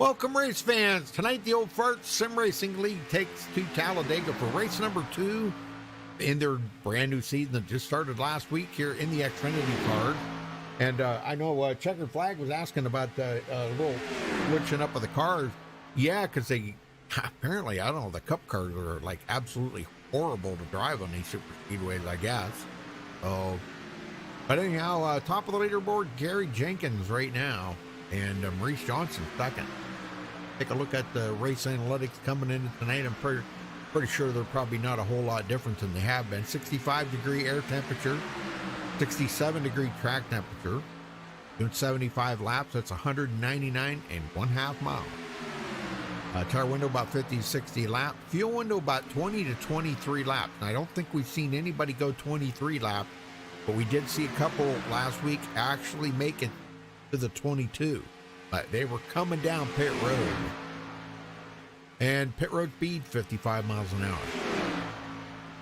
Welcome, race fans. Tonight, the Old Fart Sim Racing League takes to Talladega for race number 2 in their brand new season that just started last week here in the Xfinity card. And I know Checkered Flag was asking about a little switching up of the cars. Yeah, because they apparently, I don't know, the Cup cars are like absolutely horrible to drive on these super speedways, I guess. So, but anyhow, top of the leaderboard, Gary Jenkins right now, and Maurice Johnson second. Take a look at the race analytics coming into tonight. I'm pretty sure they're probably not a whole lot different than they have been. 65-degree air temperature, 67-degree track temperature, doing 75 laps. That's 199.5 miles. Tire window about 50 to 60 laps. Fuel window about 20 to 23 laps. And I don't think we've seen anybody go 23 laps, but we did see a couple last week actually make it to the 22. But they were coming down pit road. And pit road speed, 55 miles an hour.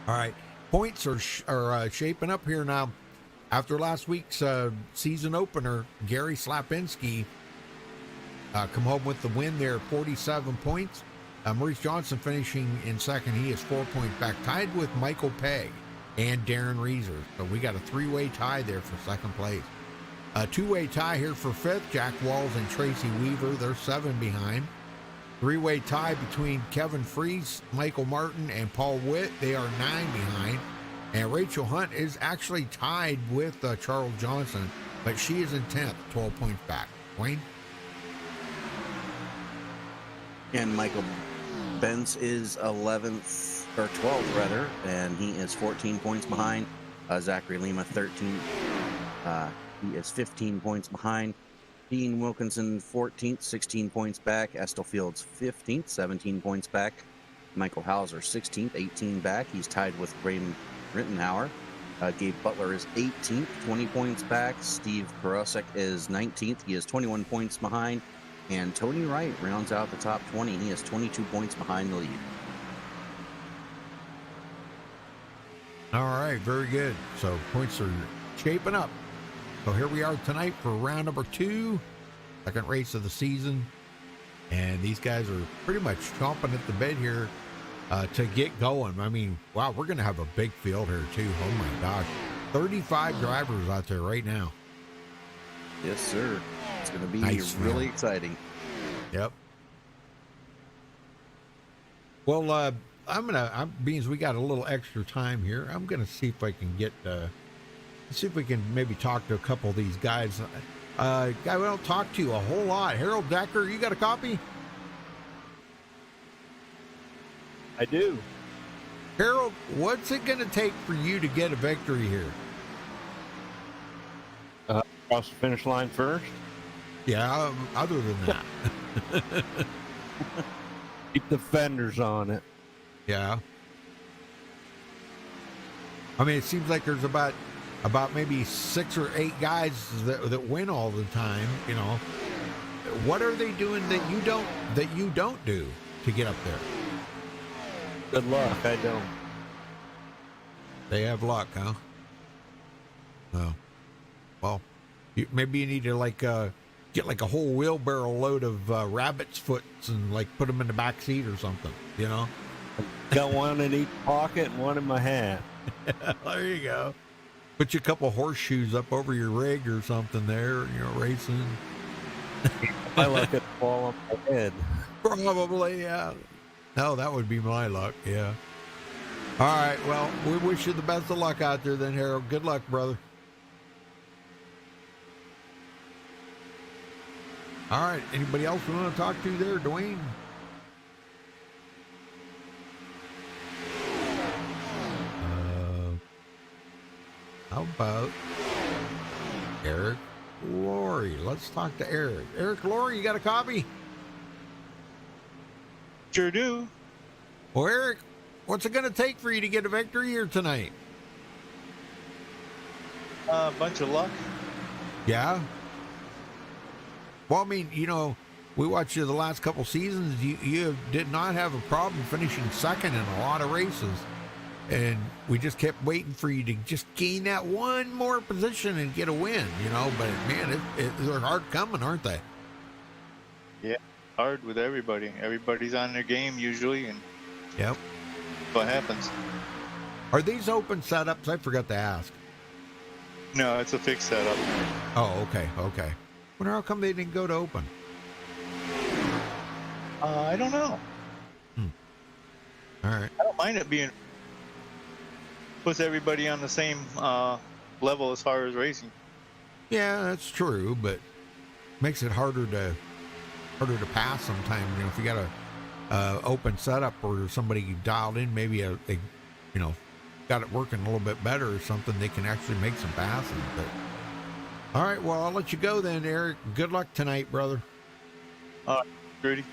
All right, points are shaping up here now. After last week's season opener, Gary Slapinski come home with the win there, 47 points. Maurice Johnson finishing in second. He is 4 points back, tied with Michael Pegg and Darren Reeser. So we got a three-way tie there for second place. A two-way tie here for fifth, Jack Walls and Tracy Weaver. They're 7 behind. Three-way tie between Kevin Freese, Michael Martin, and Paul Witt. They are 9 behind. And Rachel Hunt is actually tied with Charles Johnson, but she is in 10th, 12 points back. Wayne? And Michael Benz is 11th, or 12th rather, and he is 14 points behind. Zachary Lima, 13. He is 15 points behind. Dean Wilkinson, 14th, 16 points back. Estelle Fields, 15th, 17 points back. Michael Hauser, 16th, 18 back. He's tied with Raymond Rittenhauer. Gabe Butler is 18th, 20 points back. Steve Karosek is 19th. He is 21 points behind. And Tony Wright rounds out the top 20. He is 22 points behind the lead. All right, very good. So points are shaping up. So here we are tonight for round number 2, second race of the season. And these guys are pretty much chomping at the bit here to get going. I mean, wow, we're going to have a big field here too. Oh my gosh. 35 drivers out there right now. Yes, sir. It's going to be really exciting. Yep. Well, being as we got a little extra time here, I'm going to see if I can get... see if we can maybe talk to a couple of these guys. Guy we don't talk to a whole lot. Harold Decker, you got a copy? I do. Harold, what's it going to take for you to get a victory here? Cross the finish line first. Yeah, other than that. Keep the fenders on it. Yeah. I mean, it seems like there's about maybe 6 or 8 guys that win all the time. You know, what are they doing that you don't do to get up there? Good luck. I don't. They have luck, huh? Oh, well, maybe you need to get like a whole wheelbarrow load of rabbit's foots and like put them in the back seat or something. You know, got one in each pocket and one in my hat. There you go. Put you a couple horseshoes up over your rig or something there, you know, racing. I like it fall on my head. Probably, yeah. No, that would be my luck, yeah. All right, well, we wish you the best of luck out there then, Harold. Good luck, brother. All right, anybody else we want to talk to there, Dwayne? How about Eric Laurie? Let's talk to Eric. Eric Laurie, you got a copy? Sure do. Well, Eric, what's it going to take for you to get a victory here tonight? A bunch of luck. Yeah? Well, I mean, you know, we watched you the last couple seasons. You did not have a problem finishing second in a lot of races. And we just kept waiting for you to just gain that one more position and get a win, you know. But, man, they're hard coming, aren't they? Yeah. hard with everybody. Everybody's on their game usually, and Yep. what happens? Are these open setups? I forgot to ask. No, it's a fixed setup. Oh, okay, okay. Wonder how come they didn't go to open? I don't know. All right. I don't mind it being puts everybody on the same level as far as racing. Yeah, that's true, but makes it harder to pass sometimes. You know, if you got a open setup or somebody dialed in, maybe they, you know, got it working a little bit better or something, they can actually make some passes. But all right, well, I'll let you go then, Eric. Good luck tonight, brother. Rudy.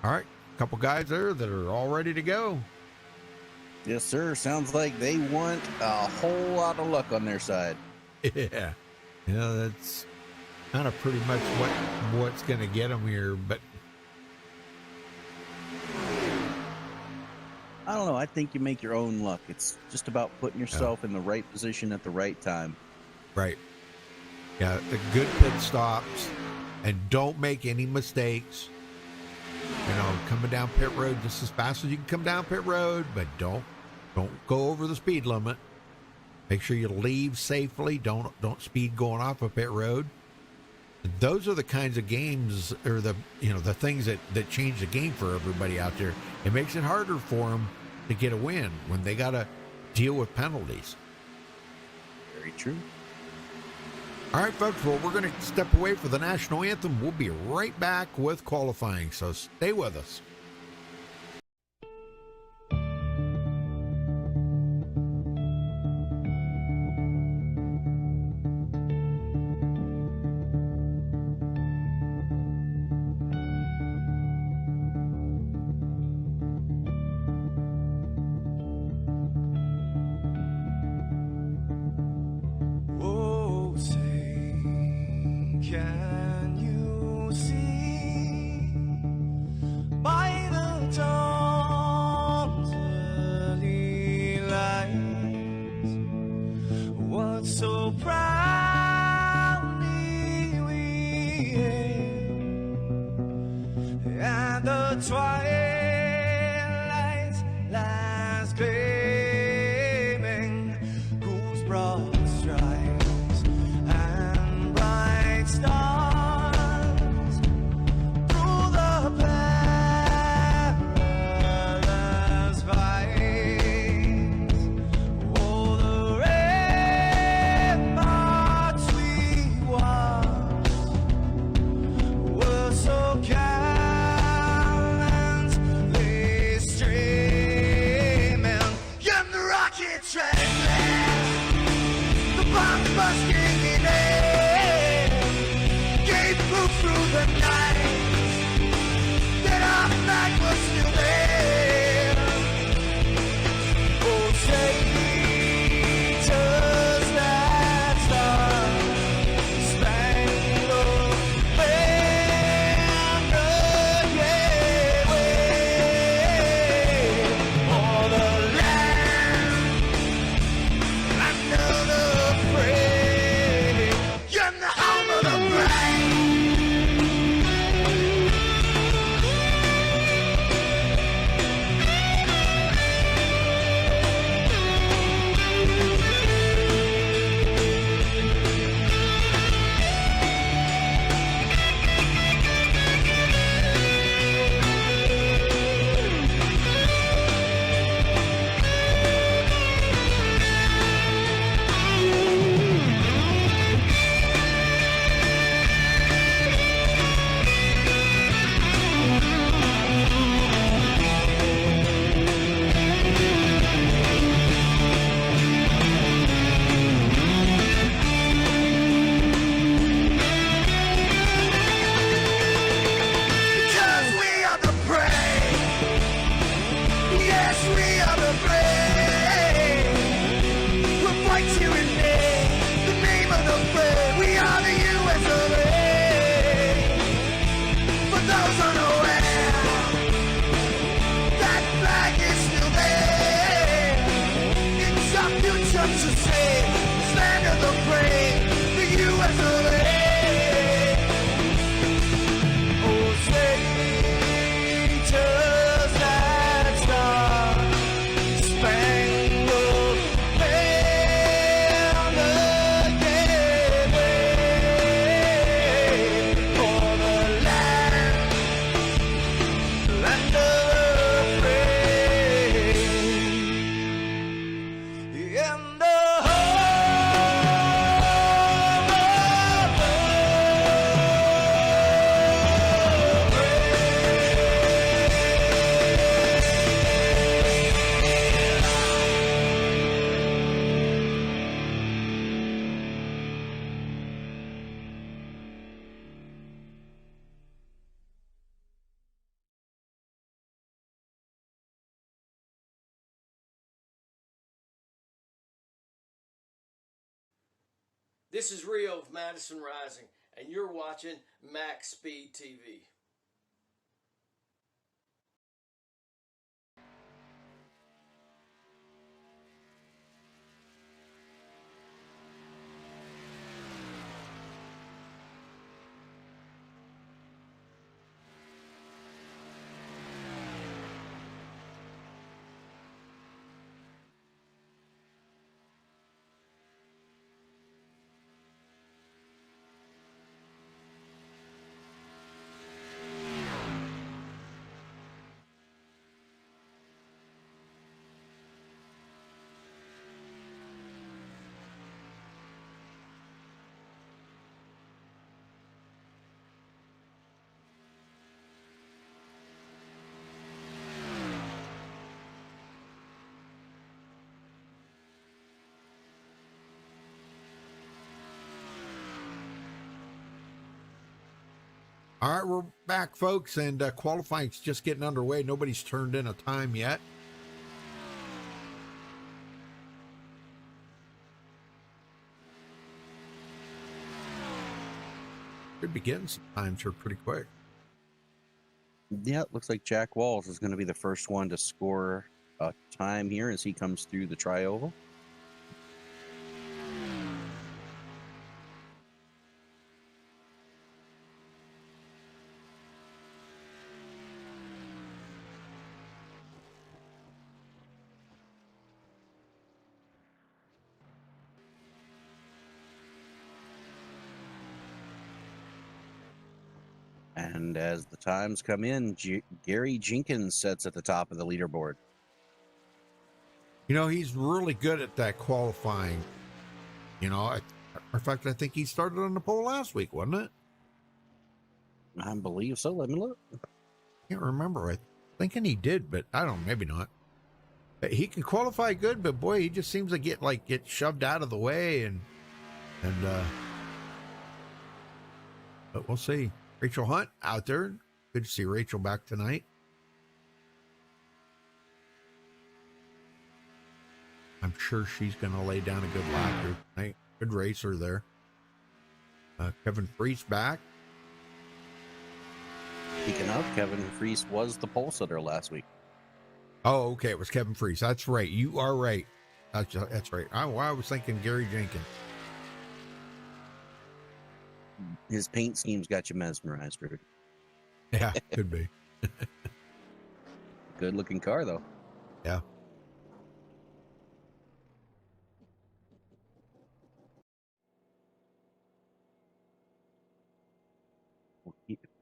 All right, a couple guys there that are all ready to go. Yes, sir. Sounds like they want a whole lot of luck on their side. Yeah, that's kind of pretty much what's going to get them here. But I don't know. I think you make your own luck. It's just about putting yourself in the right position at the right time. right, yeah, the good pit stops, and don't make any mistakes. You know, coming down pit road just as fast as you can come down pit road, but don't go over the speed limit. Make sure you leave safely. Don't speed going off of pit road. Those are the kinds of games, or the things that change the game for everybody out there. It makes it harder for them to get a win when they got to deal with penalties. Very true. All right, folks, well, we're going to step away for the national anthem. We'll be right back with qualifying, so stay with us. Oh, say, can you see by the dawn's early light what so proudly we hailed at the twilight's last gleaming, whose broad stripes and bright stars through the perilous fight. Oh, the ramparts we watched were so gallantly streaming, and the rocket train, the bomb busting in air, gave proof through the night that our flag was still there. Oh, say, does that star-spangled banner yet wave o'er the land? Another praise, you're the home of the brave. This is Rio of Madison Rising, and you're watching Max Speed TV. All right, we're back, folks, and qualifying's just getting underway. Nobody's turned in a time yet. Could be getting some times here pretty quick. Yeah, it looks like Jack Walls is going to be the first one to score a time here as he comes through the tri-oval. And as the times come in, Gary Jenkins sits at the top of the leaderboard. You know, he's really good at that qualifying. You know, in fact, I think he started on the pole last week, wasn't it? I believe so. Let me look. Can't remember. I'm thinking he did, but I don't know, maybe not. He can qualify good, but boy, he just seems to get shoved out of the way but we'll see. Rachel Hunt out there. Good to see Rachel back tonight. I'm sure she's going to lay down a good lap here tonight. Good racer there. Kevin Freese back. Speaking of, Kevin Freese was the pole sitter last week. Oh, okay. It was Kevin Freese. That's right. You are right. That's right. I was thinking Gary Jenkins. His paint schemes got you mesmerized, Rudy. Yeah, could be. Good looking car, though. Yeah.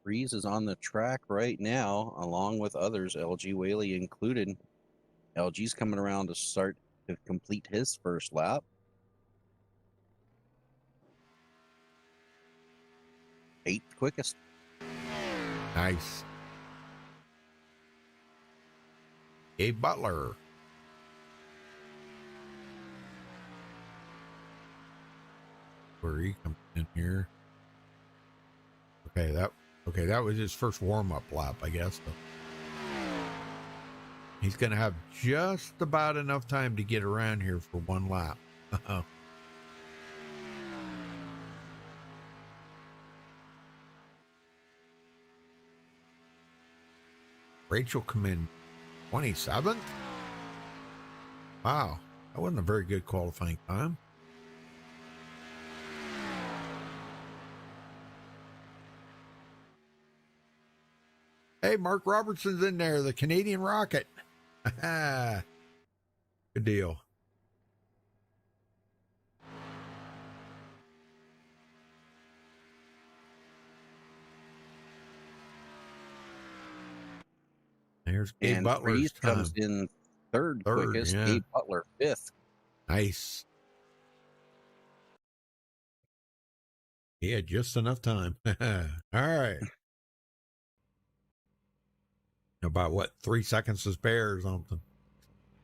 Freeze is on the track right now, along with others, LG Whaley included. LG's coming around to complete his first lap. Eighth quickest. Nice. Gabe Butler. Where he comes in here. Okay, that was his first warm-up lap, I guess. So he's going to have just about enough time to get around here for one lap. Rachel come in 27th. Wow, that wasn't a very good qualifying time. Hey, Mark Robertson's in there, the Canadian Rocket. Good deal. There's Gabe Butler's Freeze time. comes in third quickest. Yeah. Gabe Butler fifth. Nice. He had just enough time. All right. About what, 3 seconds to spare or something.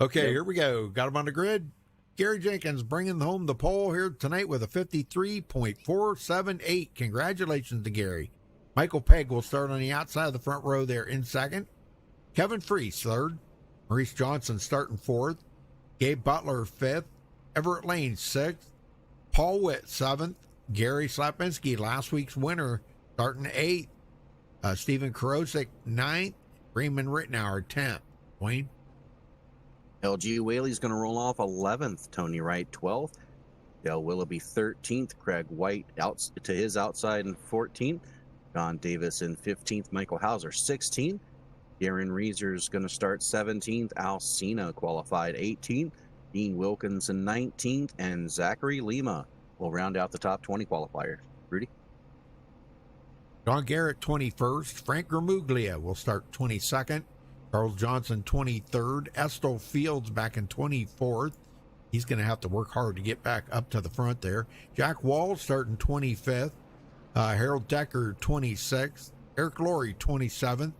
Okay, Yep. Here we go. Got him on the grid. Gary Jenkins bringing home the pole here tonight with a 53.478. Congratulations to Gary. Michael Pegg will start on the outside of the front row there in second. Kevin Freese third. Maurice Johnson starting fourth. Gabe Butler fifth. Everett Lane sixth. Paul Witt, 7th. Gary Slapinski, last week's winner, starting 8th. Stephen Karosik, 9th. Raymond Rittenauer, 10th. Wayne? LG Whaley's going to roll off 11th. Tony Wright, 12th. Dale Willoughby, 13th. Craig White out to his outside in 14th. John Davis in 15th. Michael Hauser, 16th. Darren Reeser's going to start 17th. Al Cena qualified 18th. Dean Wilkinson 19th. And Zachary Lima will round out the top 20 qualifiers. Rudy? John Garrett, 21st. Frank Gramuglia will start 22nd. Charles Johnson, 23rd. Estel Fields back in 24th. He's going to have to work hard to get back up to the front there. Jack Wall starting 25th. Harold Decker, 26th. Eric Laurie, 27th.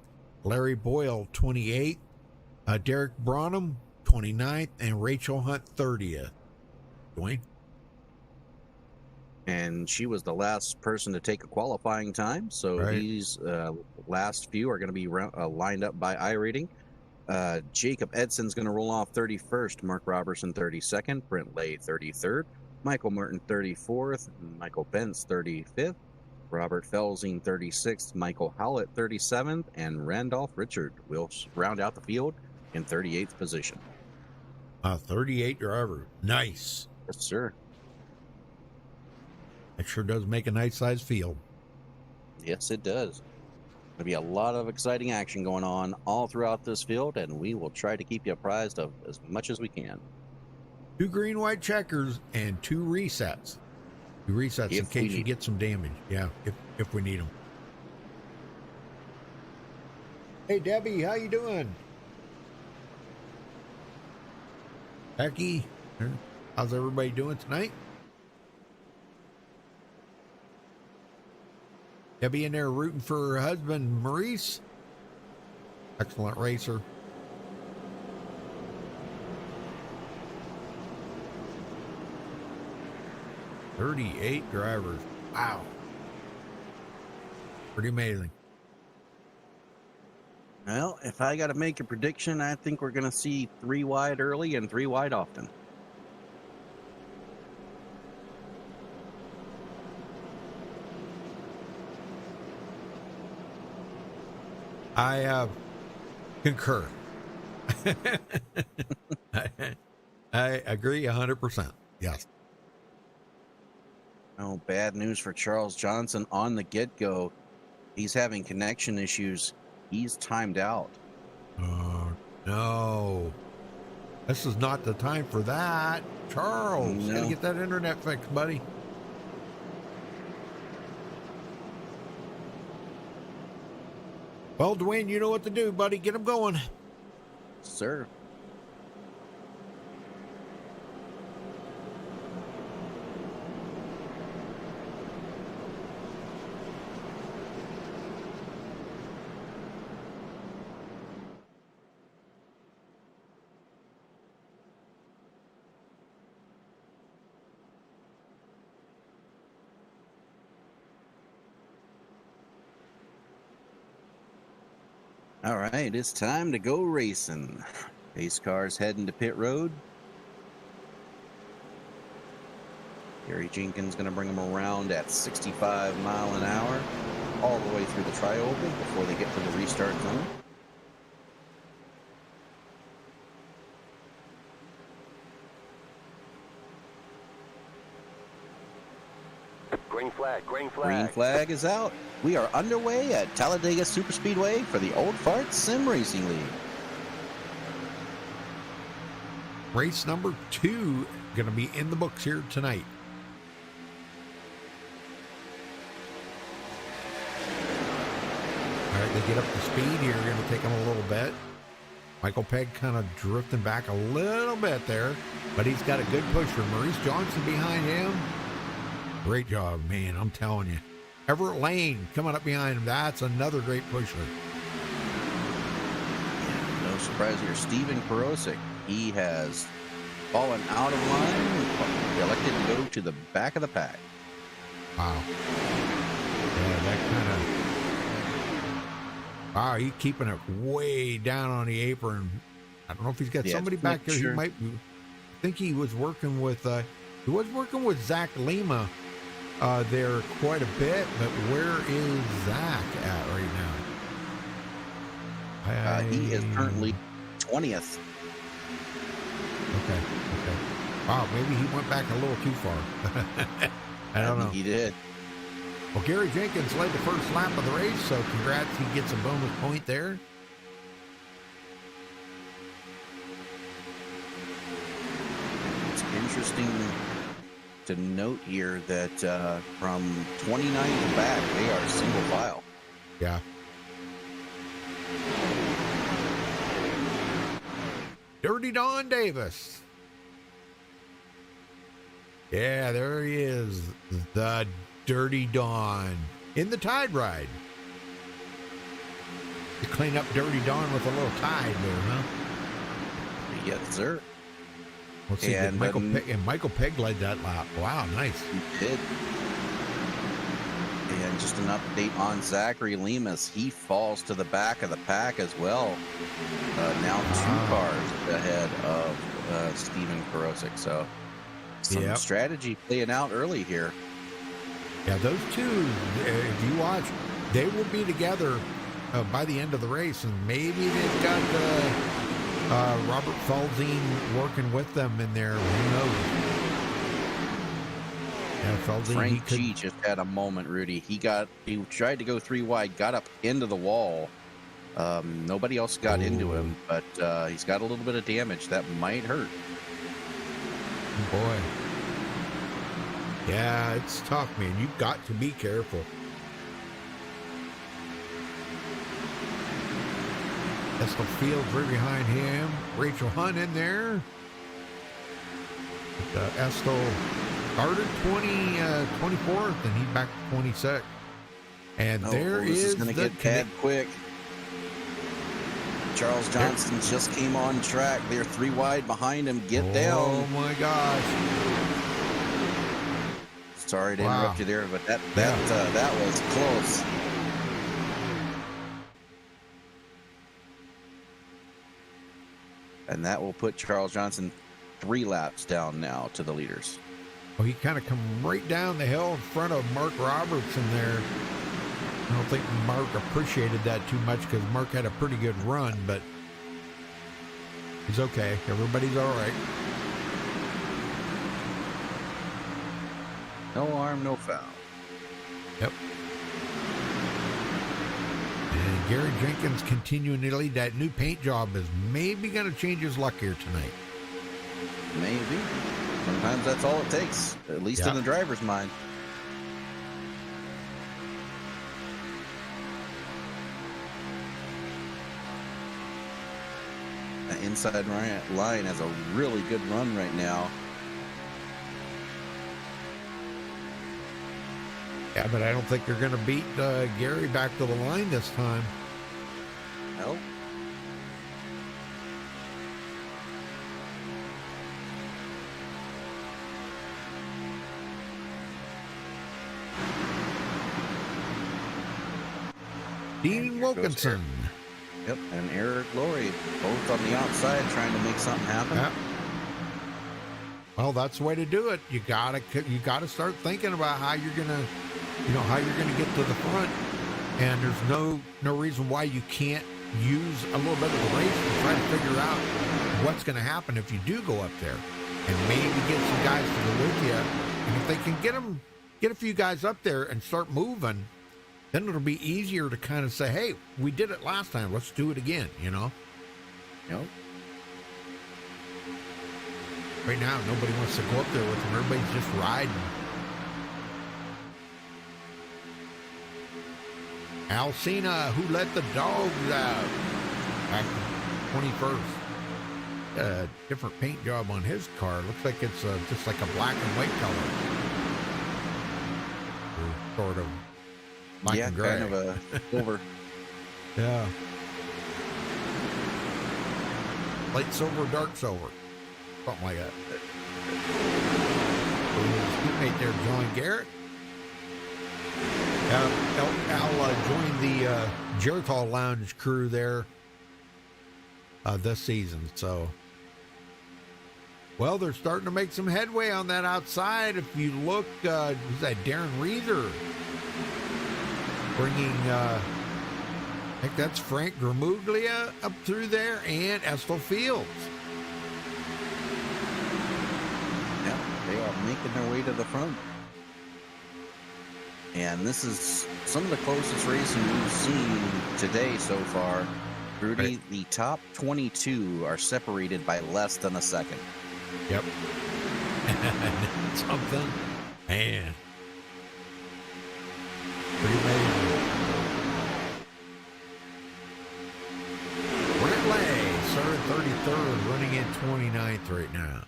Larry Boyle, 28th. Derek Bronham, 29th. And Rachel Hunt, 30th. Dwayne? And she was the last person to take a qualifying time. So Right. these last few are going to be lined up by iRating. Jacob Edson's going to roll off 31st. Mark Robertson, 32nd. Brent Lay, 33rd. Michael Merton, 34th. Michael Bentz, 35th. Robert Felsing, 36th. Michael Howlett, 37th. And Randolph Richard will round out the field in 38th position. 38 driver. Nice. Yes, sir. That sure does make a nice sized field. Yes, it does. There'll be a lot of exciting action going on all throughout this field, and we will try to keep you apprised of as much as we can. 2 green, white checkers and 2 resets. 2 resets in If we case you need- get some damage. Yeah, if we need them. Hey, Debbie, how you doing? Becky, how's everybody doing tonight? Debbie in there rooting for her husband, Maurice. Excellent racer. $38 drivers. Wow. Pretty amazing. Well, if I got to make a prediction, I think we're going to see 3 wide early and 3 wide often. I concur. I agree 100%. Yes. Oh, bad news for Charles Johnson on the get-go. He's having connection issues. He's timed out. Oh, no. This is not the time for that. Charles, No. gotta get that internet fixed, buddy. Well, Dwayne, you know what to do, buddy. Get them going. Sir. All right, it's time to go racing. Pace cars heading to pit road. Gary Jenkins going to bring them around at 65 mile an hour all the way through the tri-oval before they get to the restart zone. Green flag, green flag. Green flag is out. We are underway at Talladega Superspeedway for the Old Fart Sim Racing League. Race number 2 going to be in the books here tonight. All right, they get up to speed here. Going to take them a little bit. Michael Pegg kind of drifting back a little bit there, but he's got a good pusher. Maurice Johnson behind him. Great job, man. I'm telling you. Everett Lane coming up behind him. That's another great pusher. No surprise here. Stephen Karosik, he has fallen out of line, elected to go to the back of the pack. Wow. Yeah, that kind of... Wow, he's keeping it way down on the apron. I don't know if he's got Yeah, somebody just back make there. sure. He might... I think he was working with He was working with Zach Lima there quite a bit, but where is Zach at right now? He is currently 20th. Okay. Wow, maybe he went back a little too far. I don't know. He did. Well, Gary Jenkins led the first lap of the race, so congrats. He gets a bonus point there. It's interesting to note here that from 29th back, they are single file. Yeah. Dirty Don Davis. Yeah, there he is. The Dirty Don in the Tide Ride. You clean up Dirty Don with a little Tide there, huh? Yes, sir. Let's see. And Michael Pegg led that lap. Wow, nice. He did. And just an update on Zachary Lemus. He falls to the back of the pack as well. Now 2 cars ahead of Steven Karosik. So some strategy playing out early here. Yeah, those two, if you watch, they will be together by the end of the race, and maybe they've got Robert Falzine working with them in there. Who knows? Yeah, Falzine, Frank G just had a moment, Rudy. He tried to go 3 wide, got up into the wall. Nobody else got into him, but he's got a little bit of damage that might hurt. Boy. Yeah, it's tough, man. You've got to be careful. Estel Fields right behind him. Rachel Hunt in there. Estel started 24th, and he's back to 26th. And there is going to get bad quick. Charles Johnston just came on track. They're 3 wide behind him. Get down. Oh, my gosh. Sorry to interrupt you there, but that was close. And that will put Charles Johnson 3 laps down now to the leaders. Well, he kind of come right down the hill in front of Mark Robertson there. I don't think Mark appreciated that too much because Mark had a pretty good run, but he's okay. Everybody's all right. No harm, no foul. Yep. And Gary Jenkins continuing to lead. That new paint job is maybe going to change his luck here tonight. Maybe. Sometimes that's all it takes, at least in the driver's mind. The inside line has a really good run right now. Yeah, but I don't think they're going to beat Gary back to the line this time. No. Dean Wilkinson. Yep, and Eric Laurie, both on the outside trying to make something happen. Yep. Well, that's the way to do it. You gotta start thinking about how you're gonna get to the front, and there's no reason why you can't use a little bit of the race to try to figure out what's going to happen if you do go up there, and maybe get some guys to go with you. And if they can get a few guys up there and start moving, then it'll be easier to kind of say, hey, we did it last time, let's do it again, you know? Yep. Right now, nobody wants to go up there with them. Everybody's just riding. Alcina, who let the dogs out back 21st. Different paint job on his car. Looks like it's just like a black and white color. Or sort of black and gray. Kind of a silver. Yeah. Light silver, dark silver. Something like that. His teammate there, John Garrett. Al joined the Geritol Lounge crew there this season. So Well, they're starting to make some headway on that outside. If you look, who's that? Darren Reether bringing, I think that's Frank Gramuglia up through there, and Estel Fields. Yeah, they are making their way to the front. And this is some of the closest racing we've seen today so far. Rudy, Right. the top 22 are separated by less than a second. Yep. Something. Man. Pretty amazing. Brantley started 33rd, running in 29th right now.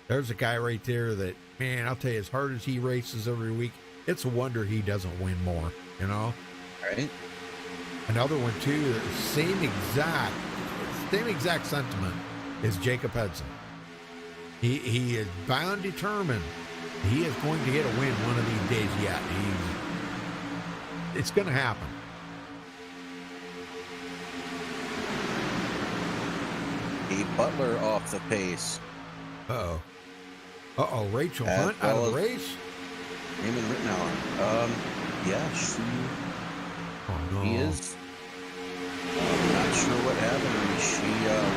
There's a guy right there that, man, I'll tell you, as hard as he races every week, it's a wonder he doesn't win more, you know? Right? Another one, too, the same exact sentiment is Jacob Hudson. He is bound, determined. He is going to get a win one of these days yet. It's going to happen. A Butler off the pace. Uh-oh. Uh-oh, Rachel As Hunt out well of the as- race? Raymond Rittenauer. Yeah, Oh, no. he is. Not sure what happened. She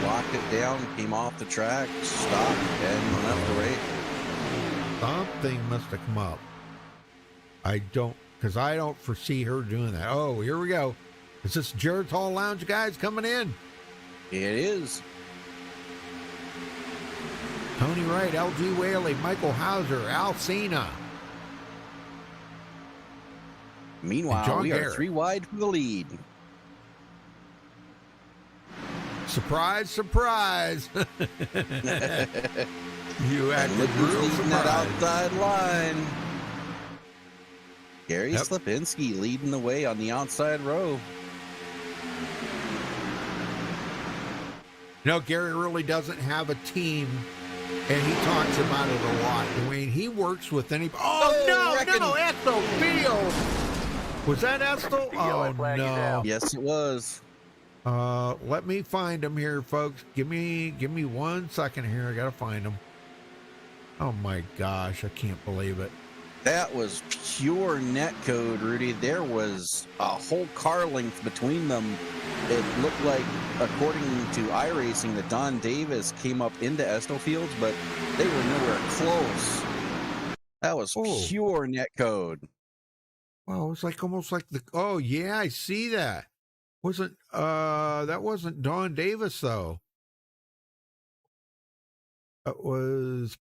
locked it down, came off the track, stopped, and left the race. Something must have come up. Because I don't foresee her doing that. Oh, here we go. Is this Jared's Hall Lounge guys coming in? It is. Tony Wright, L.G. Whaley, Michael Hauser, Al Cena. Meanwhile, John we are Garrett. 3 wide for the lead. Surprise, surprise. You And acted look who's real leading that surprised. outside line. Gary Yep. Slipinski leading the way on the outside row. No, Gary really doesn't have a team, and he talks about it a lot. Dwayne, he works with anybody. Oh, no, Estel Field. Was that Estel? Yellow Oh, flag is no. out. Yes, it was. Let me find him here, folks. Give me 1 second here. I got to find him. Oh, my gosh. I can't believe it. That was pure net code, Rudy. There was a whole car length between them. It looked like, according to iRacing, that Don Davis came up into Estel Fields, but they were nowhere close. That was Oh. pure net code. Well, it's like almost like oh, yeah, I see that. That wasn't Don Davis, though. It was,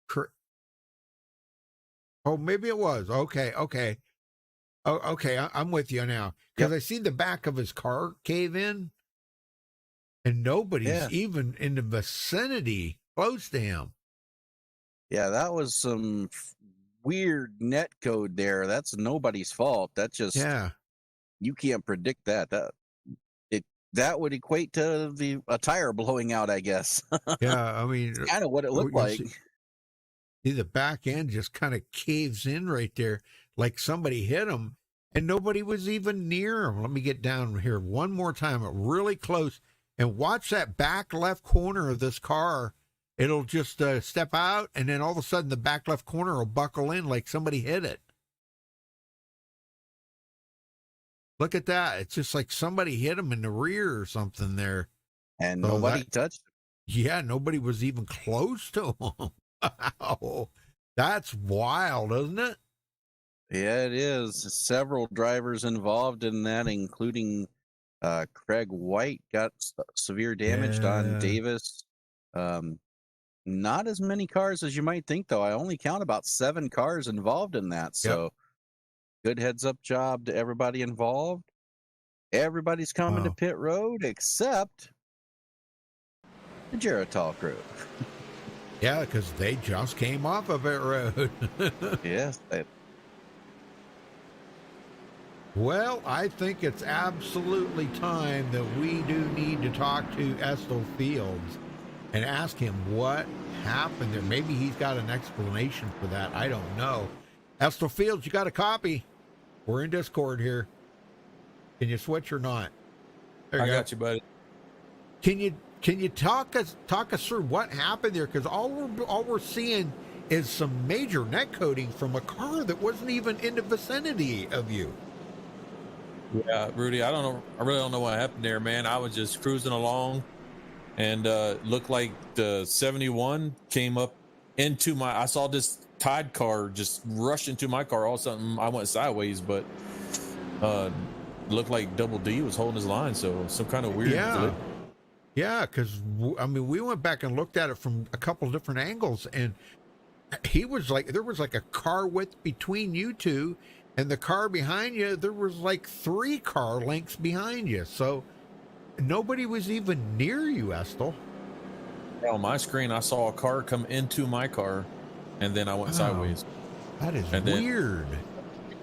oh, maybe it was. Okay. Oh, okay. I'm with you now. Because I see the back of his car cave in, and nobody's even in the vicinity close to him. Yeah, that was some weird net code there. That's nobody's fault. That's just, you can't predict that. That would equate to a tire blowing out, I guess. Yeah, I mean, Kind of what it looked like. See, the back end just kind of caves in right there, like somebody hit him, and nobody was even near him. Let me get down here one more time, really close, and watch that back left corner of this car. It'll just step out, and then all of a sudden the back left corner will buckle in like somebody hit it. Look at that. It's just like somebody hit him in the rear or something there. And So nobody touched him. Yeah, nobody was even close to him. Wow. That's wild, isn't it? Yeah, it is. Several drivers involved in that, including Craig White got severe damage. Don Davis. Not as many cars as you might think, though. I only count about 7 cars involved in that. So good heads up job to everybody involved. Everybody's coming to pit road except the Geritol crew. Yeah, because they just came off of pit road. Yes. Well, I think it's absolutely time that we do need to talk to Estel Fields and ask him what happened there. Maybe he's got an explanation for that. I don't know. Estel Fields, you got a copy? We're in Discord here. Can you switch or not? There I got you, buddy. Can you Can you talk us through what happened there? Because all we're seeing is some major net coating from a car that wasn't even in the vicinity of you. Yeah, Rudy, I don't know. I really don't know what happened there, man. I was just cruising along, and looked like the 71 came up into my. I saw this Tide car just rush into my car. All of a sudden, I went sideways, but looked like Double D was holding his line. So some kind of weird. Yeah. Yeah, because I mean, we went back and looked at it from a couple different angles, and he was like, there was like a car width between you two, and the car behind you, there was like 3 car lengths behind you. So nobody was even near you, Estel. On my screen, I saw a car come into my car, and then I went sideways. That is And then- weird.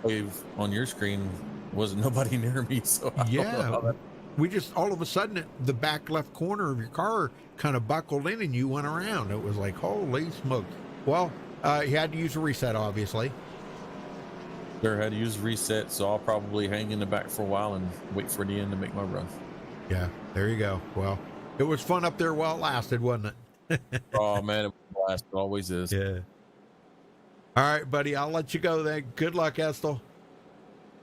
Wave on your screen wasn't nobody near me, so I don't know how Yeah. that- We just, all of a sudden, the back left corner of your car kind of buckled in and you went around. It was like, holy smoke. Well, you had to use a reset, obviously. Sure, had to use reset, so I'll probably hang in the back for a while and wait for the end to make my run. Yeah, there you go. Well, it was fun up there while it lasted, wasn't it? Oh man, it was a blast. It always is. Yeah. All right, buddy. I'll let you go then. Good luck, Estel.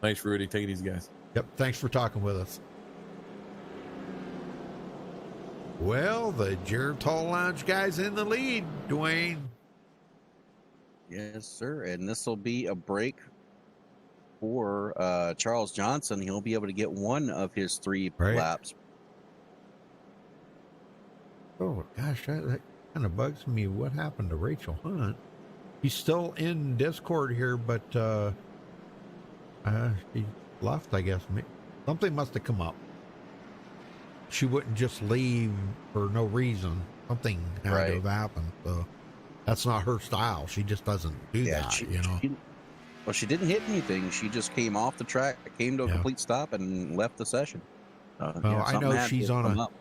Thanks, Rudy. Take it easy, guys. Yep. Thanks for talking with us. Well, the Geritol Lounge guy's in the lead, Dwayne. Yes, sir. And this will be a break for Charles Johnson. He'll be able to get one of his 3 Right. laps. Oh, gosh, that kind of bugs me. What happened to Rachel Hunt? He's still in Discord here, but she left, I guess. Something must have come up. She wouldn't just leave for no reason. Something had to Right. have happened. So that's not her style. She just doesn't do that, you know. Well, she didn't hit anything. She just came off the track, came to a Yeah. complete stop, and left the session. Well, Yeah, I something know had to she's have on come a. up.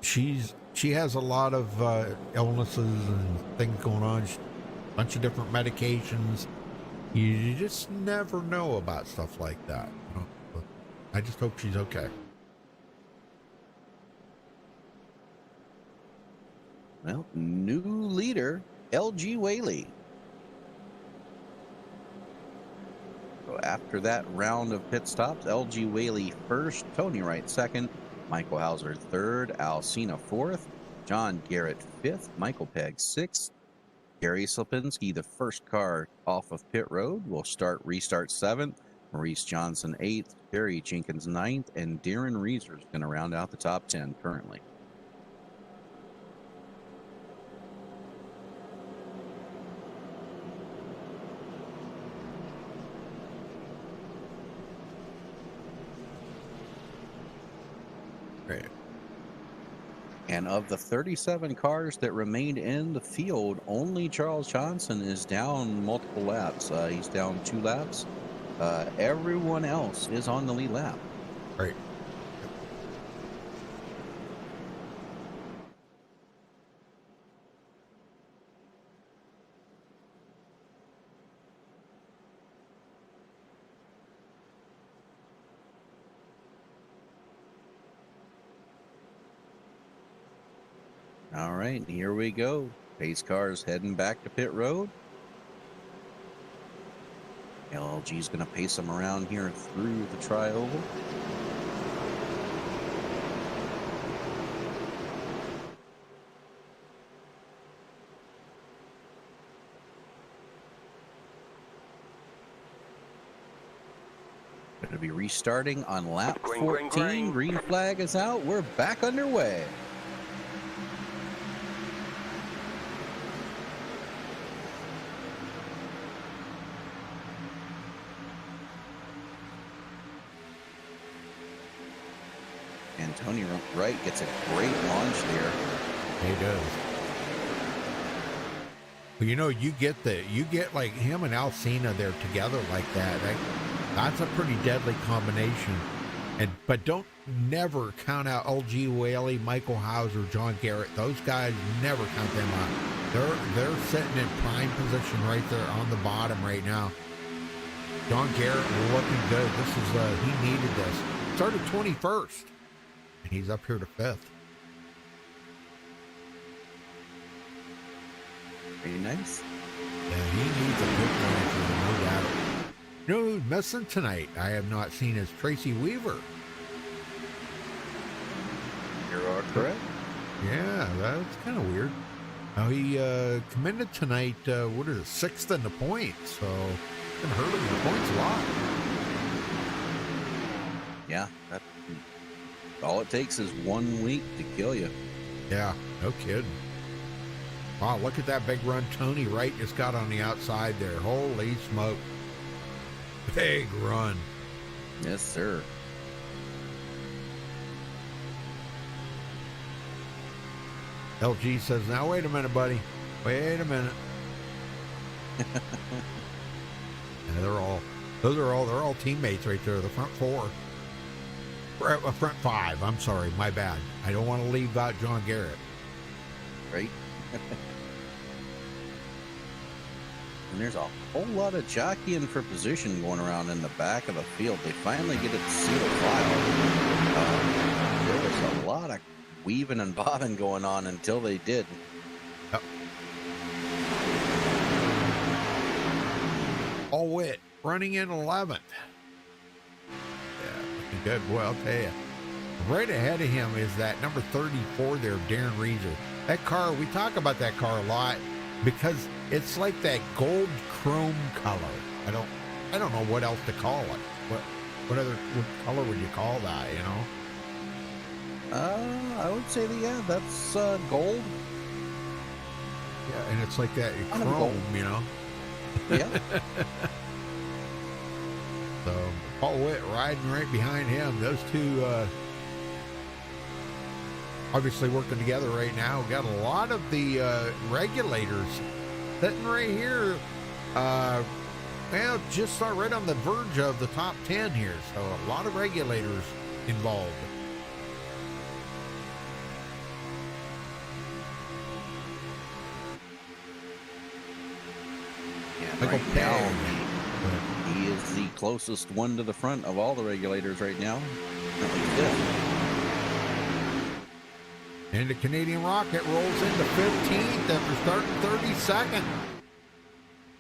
She has a lot of illnesses and things going on. Bunch of different medications. You just never know about stuff like that. You know? But I just hope she's okay. Well, new leader, LG Whaley. So after that round of pit stops, LG Whaley first, Tony Wright second, Michael Hauser third, Alcina fourth, John Garrett fifth, Michael Pegg sixth, Gary Slipinski, the first car off of pit road, will restart seventh, Maurice Johnson eighth, Barry Jenkins ninth, and Darren Reeser is going to round out the top 10 currently. Right. And of the 37 cars that remained in the field, only Charles Johnson is down multiple laps. He's down 2 laps. Everyone else is on the lead lap. Right. All right, here we go. Pace cars heading back to pit road. LG's going to pace them around here through the tri-oval. Going to be restarting on lap Green, 14. green, green. Green flag is out. We're back underway. And Tony Wright gets a great launch there. He does. But you know, you get like him and Alcina there together like that. That's a pretty deadly combination. But don't never count out LG Whaley, Michael Hauser, John Garrett. Those guys, never count them out. They're sitting in prime position right there on the bottom right now. John Garrett looking good. This is he needed this. Started 21st, and he's up here to 5th. Very nice. Yeah, he needs a good manager, no doubt. You know who's missing tonight? I have not seen is Tracy Weaver. You are correct. Yeah, that's kind of weird. Now he commended tonight. What is it? 6th in the points. So been hurting the points a lot. Yeah, that, all it takes is 1 week to kill you. Yeah, no kidding. Wow, look at that big run Tony Wright just got on the outside there. Holy smoke. Big run. Yes, sir. LG says, now wait a minute, buddy. Wait a minute. And they're all teammates right there, the front four. Front five, I'm sorry, my bad. I don't want to leave out John Garrett. Right? And there's a whole lot of jockeying for position going around in the back of the field. They finally get it to single file. There was a lot of weaving and bobbing going on until they did. Yep. All Wit running in 11th. Yeah, looking good. Boy, I'll tell you. Right ahead of him is that number 34 there, Darren Reeser. That car, we talk about that car a lot because it's like that gold chrome color. I don't know what else to call it. What color would you call that, you know? I would say that, yeah, that's gold. Yeah, and it's like that Kind of chrome, gold. you know? Yeah. So Paul Witt riding right behind him. Those two obviously working together right now. Got a lot of the regulators sitting right here. Well, just right on the verge of the top 10 here. So a lot of regulators involved. Yeah, Michael right now, Pegg. he is the closest one to the front of all the regulators right now. Currently fifth. And the Canadian Rocket rolls into 15th after starting 32nd.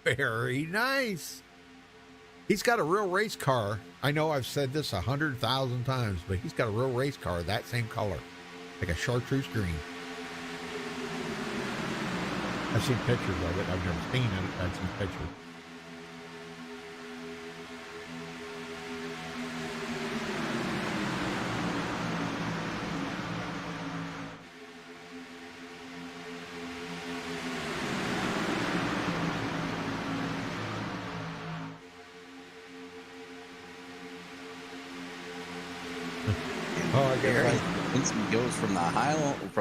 Very nice. He's got a real race car. I know I've said this 100,000 times, but he's got a real race car, that same color, like a chartreuse green. I've seen pictures of it. I've never seen it. I've seen pictures. Oh, I get right. Instant goes from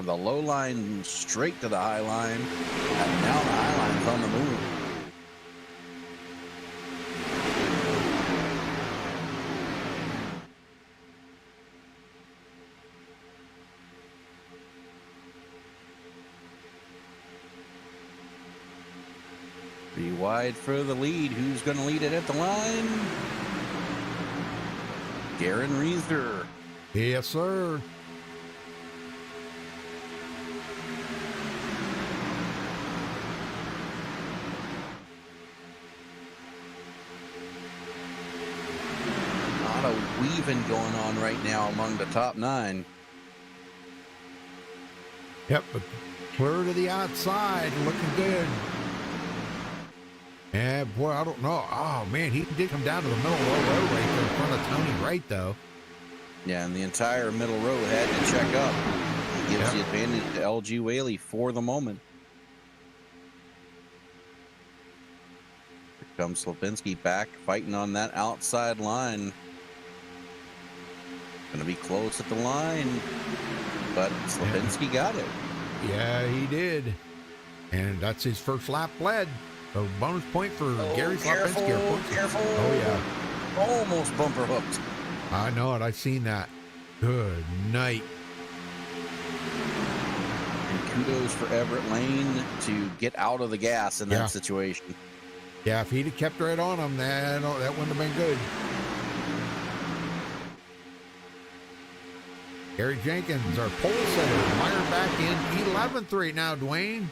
the low line straight to the high line, and now the high line's on the move. Be wide for the lead. Who's going to lead it at the line? Darren Reeser. Yes, sir. A lot of weaving going on right now among the top 9. Yep, but clear to the outside, looking good. Yeah, boy, I don't know. Oh, man, he did come down to the middle of the road right there in front of Tony Wright, though. Yeah, and the entire middle row had to check up. He gives the advantage to LG Whaley for the moment. Here comes Slapinski back, fighting on that outside line. Going to be close at the line, but Slapinski got it. Yeah, he did. And that's his first lap led. So bonus point for Gary Slapinski. Careful. Oh, yeah. Almost bumper hooked. I know it. I've seen that. Good night. And kudos for Everett Lane to get out of the gas in that situation. Yeah, if he'd have kept right on him, that wouldn't have been good. Gary Jenkins, our pole setter, mired back in 11th right now, Dwayne.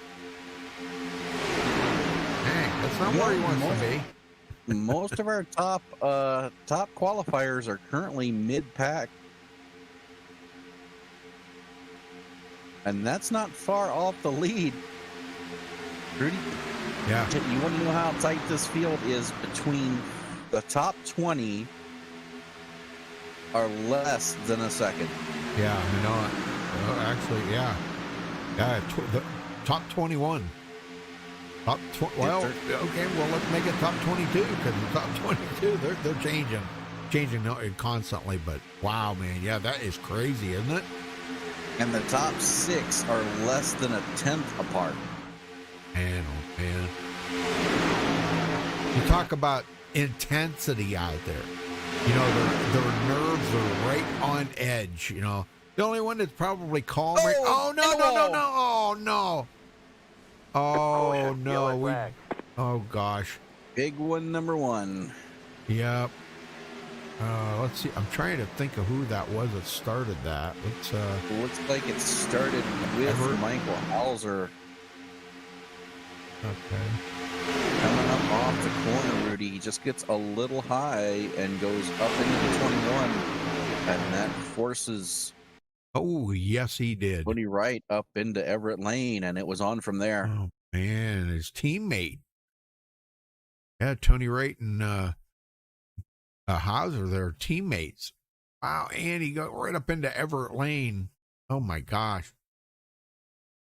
somewhere he wants to be. Most of our top qualifiers are currently mid-pack. And that's not far off the lead. Rudy, Yeah. you want to know how tight this field is? Between the top 20 are less than a second. Yeah, I know it. Actually, yeah. Yeah, the top 21. Well, okay, well, let's make it top 22 because the top 22, they're changing constantly. But wow, man, yeah, that is crazy, isn't it? And the top 6 are less than a tenth apart. Man, oh man. You talk about intensity out there. You know, their nerves are right on edge, you know. The only one that's probably calm. Oh, no. Oh, no. Oh, gosh. Big one, number 1. Yep. Let's see. I'm trying to think of who that was that started that. Looks like it started with Michael Hauser. Okay. Coming up off the corner, Rudy. He just gets a little high and goes up into the 21. And that forces... Oh, yes, he did. Tony Wright up into Everett Lane, and it was on from there. Oh, man. His teammate. Yeah, Tony Wright and Hauser, they're teammates. Wow, and he got right up into Everett Lane. Oh, my gosh.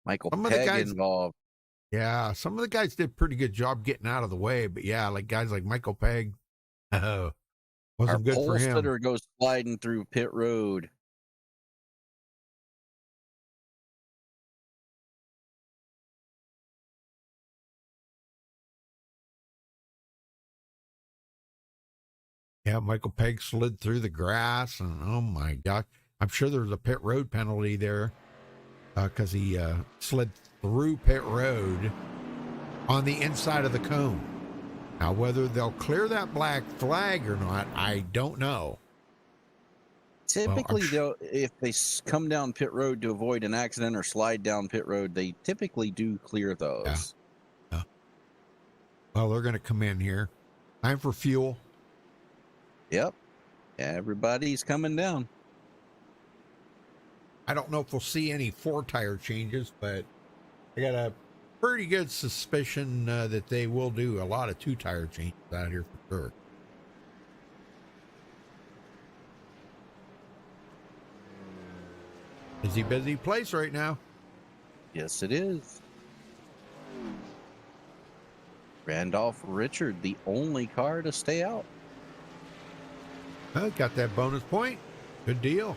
Michael Some of Pegg the guys involved. Yeah, some of the guys did a pretty good job getting out of the way, but yeah, like guys like Michael Pegg, wasn't Our good pole for him. sitter goes sliding through pit road. Yeah, Michael Pegg slid through the grass, and oh my God, I'm sure there was a pit road penalty there because he slid through pit road on the inside of the cone. Now, whether they'll clear that black flag or not, I don't know. Typically, if they come down pit road to avoid an accident or slide down pit road, they typically do clear those. Yeah. Well, they're going to come in here. Time for fuel. Yep. Everybody's coming down. I don't know if we'll see any 4-tire changes, but I got a pretty good suspicion that they will do a lot of 2-tire changes out here for sure. Busy place right now. Yes, it is. Randolph Richard, the only car to stay out. Well, got that bonus point. Good deal.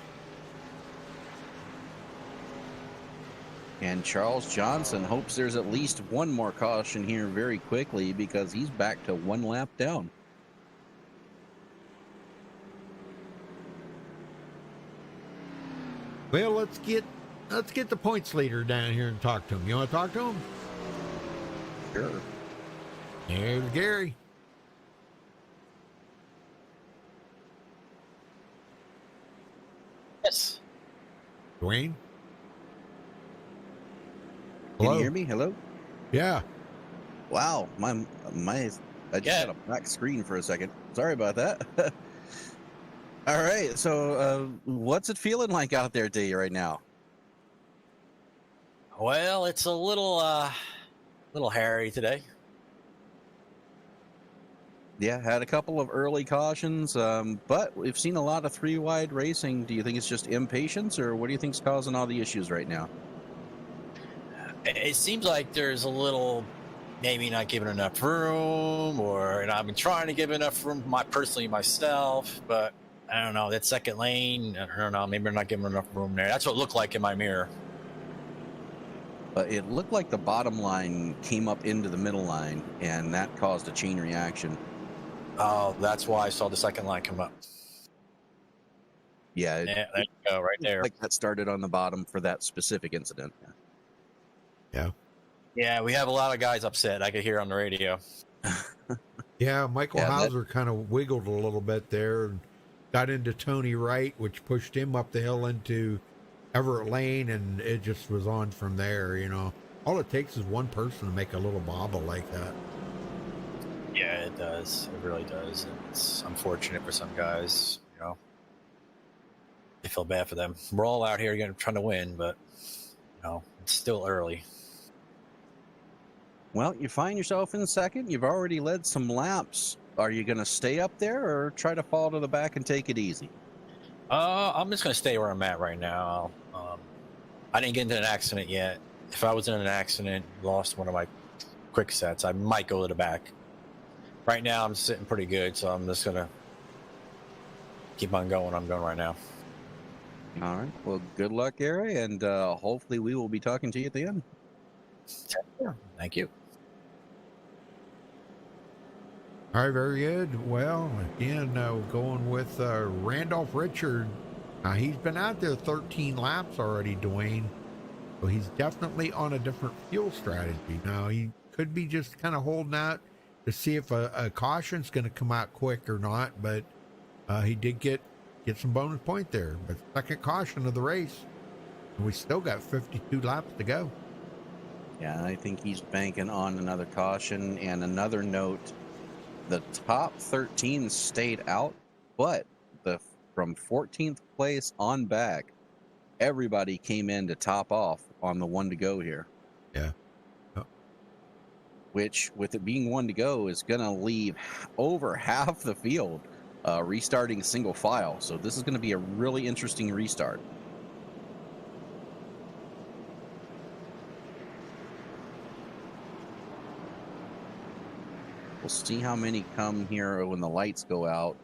And Charles Johnson hopes there's at least one more caution here very quickly because he's back to 1 lap down. Well, let's get the points leader down here and talk to him. You want to talk to him? Sure. There's Gary. Yes. Dwayne. Can Hello? you hear me? Hello? Yeah. Wow, I just had a black screen for a second. Sorry about that. All right, so what's it feeling like out there to you right now? Well, it's a little hairy today. Yeah, had a couple of early cautions, but we've seen a lot of 3-wide racing. Do you think it's just impatience, or what do you think's causing all the issues right now? It seems like there's a little, maybe not giving enough room, and I've been trying to give enough room myself, but I don't know, that second lane, I don't know, maybe they're not giving enough room there. That's what it looked like in my mirror. It looked like the bottom line came up into the middle line, and that caused a chain reaction. Oh, that's why I saw the second line come up. Yeah, There you go, right there. like that started on the bottom for that specific incident. Yeah. Yeah, we have a lot of guys upset. I could hear on the radio. Yeah, Michael Hauser kind of wiggled a little bit there and got into Tony Wright, which pushed him up the hill into Everett Lane, and it just was on from there, you know. All it takes is one person to make a little bobble like that. it does. It really does. And it's unfortunate for some guys. You know, I feel bad for them. We're all out here trying to win, but you know, it's still early. Well, you find yourself in second. You've already led some laps. Are you going to stay up there or try to fall to the back and take it easy? I'm just gonna stay where I'm at right now. I didn't get into an accident yet. If I was in an accident, lost one of my quick sets, I might go to the back. Right now, I'm sitting pretty good, so I'm just gonna keep on going. I'm going right now. All right. Well, good luck, Gary, and hopefully we will be talking to you at the end. Thank you. All right, very good. Well, again, going with Randolph Richard. He's been out there 13 laps already, Dwayne. So he's definitely on a different fuel strategy. Now, he could be just kind of holding out to see if a caution's going to come out quick or not. But he did get some bonus point there. But second caution of the race. And we still got 52 laps to go. Yeah, I think he's banking on another caution. And another note, the top 13 stayed out, but from 14th place on back, everybody came in to top off on the one to go here. Yeah. Oh. Which, with it being one to go, is going to leave over half the field restarting single file. So this is going to be a really interesting restart. We'll see how many come here when the lights go out.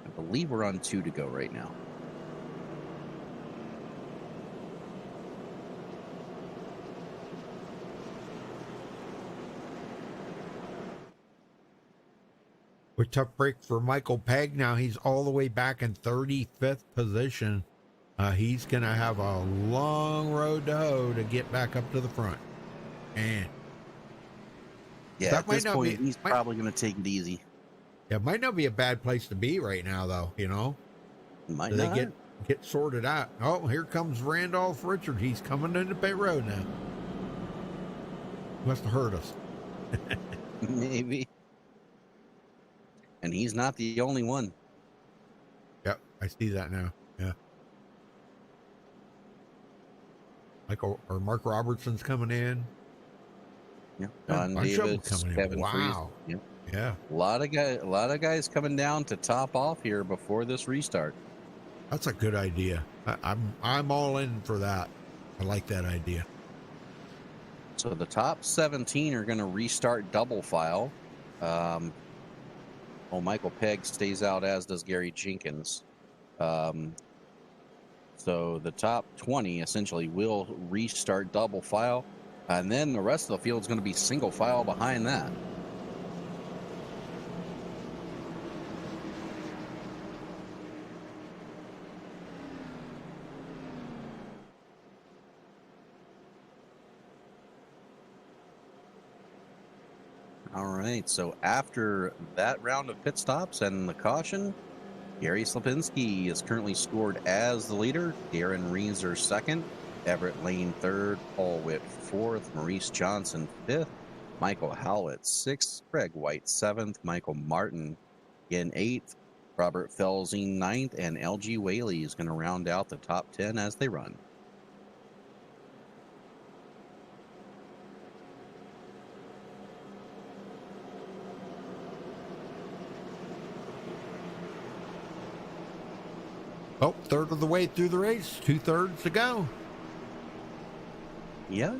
I believe we're on 2 to go right now. A tough break for Michael Pegg. Now he's all the way back in 35th position. He's going to have a long road to hoe to get back up to the front. And yeah, that at might this not point, be, he's probably going to take it easy. Yeah, it might not be a bad place to be right now, though. You know, Might they not. get sorted out. Oh, here comes Randolph Richard. He's coming into pit road now. Must have heard us. Maybe. And he's not the only one. Yep, I see that now. Yeah. Mark Robertson's coming in. Yeah. Yeah, Don bunch of them Davis, coming in. Kevin Wow. Freese. Yeah. Yeah, A lot of guys coming down to top off here before this restart. that's a good idea. I'm all in for that. I like that idea. So the top 17 are going to restart double file. Michael Pegg stays out, as does Gary Jenkins. So the top 20 essentially will restart double file, and then the rest of the field is going to be single file behind that. All right, so after that round of pit stops and the caution, Gary Slapinski is currently scored as the leader, Darren Reeser second, Everett Lane third, Paul Witt fourth, Maurice Johnson fifth, Michael Howlett sixth, Craig White seventh, Michael Martin in eighth, Robert Felsing ninth, and LG Whaley is going to round out the top 10 as they run. Oh, third of the way through the race, 2/3 to go. Yeah.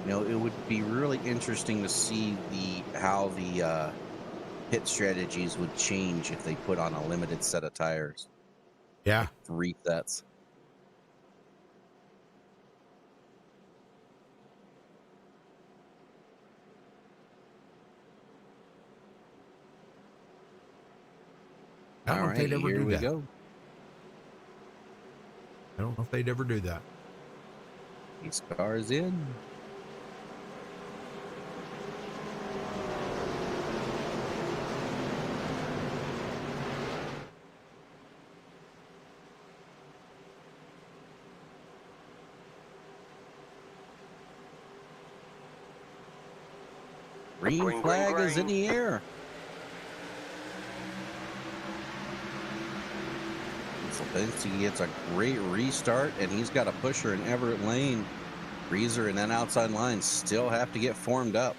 You know, it would be really interesting to see how the pit strategies would change if they put on a limited set of tires. Yeah. 3 sets. I don't know if they'd ever here do we that. go. I don't know if they'd ever do that. These cars in. Green flag is in the air. Lipinski gets a great restart, and he's got a pusher in Everett Lane. Breezer and that outside line still have to get formed up.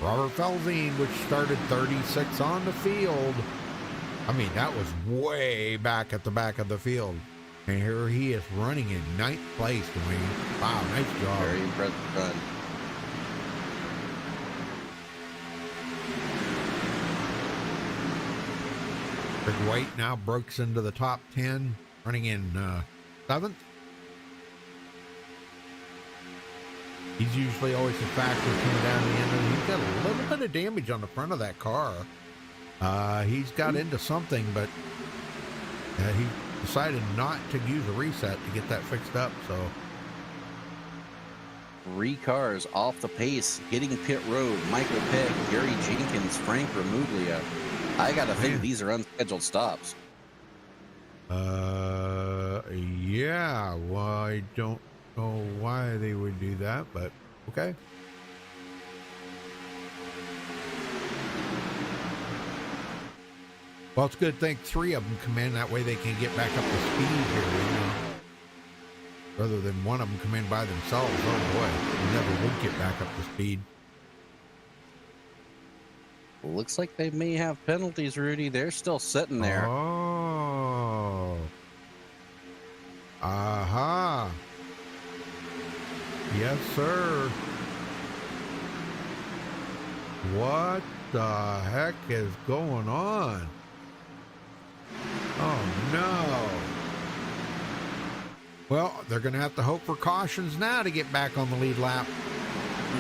Robert Felzine, which started 36 on the field. I mean, that was way back at the back of the field. And here he is running in 9th place, Dwayne. Wow, nice job. Very impressive run. Greg White now breaks into the top 10, running in 7th. He's usually always a factor coming down the end, and he's got a little bit of damage on the front of that car. He's got into something, but he decided not to use a reset to get that fixed up. So 3 cars off the pace, hitting pit road. Michael Pegg, Gary Jenkins, Frank Remuglia. I gotta think these are unscheduled stops. Yeah. Well, I don't know why they would do that, but okay. Well, it's a good thing 3 of them come in. That way they can get back up to speed here, you know? Rather than one of them come in by themselves. Oh boy, you never would get back up to speed. Looks like they may have penalties, Rudy. They're still sitting there. Oh. Aha. Yes, sir. What the heck is going on? Oh, no. Well, they're going to have to hope for cautions now to get back on the lead lap.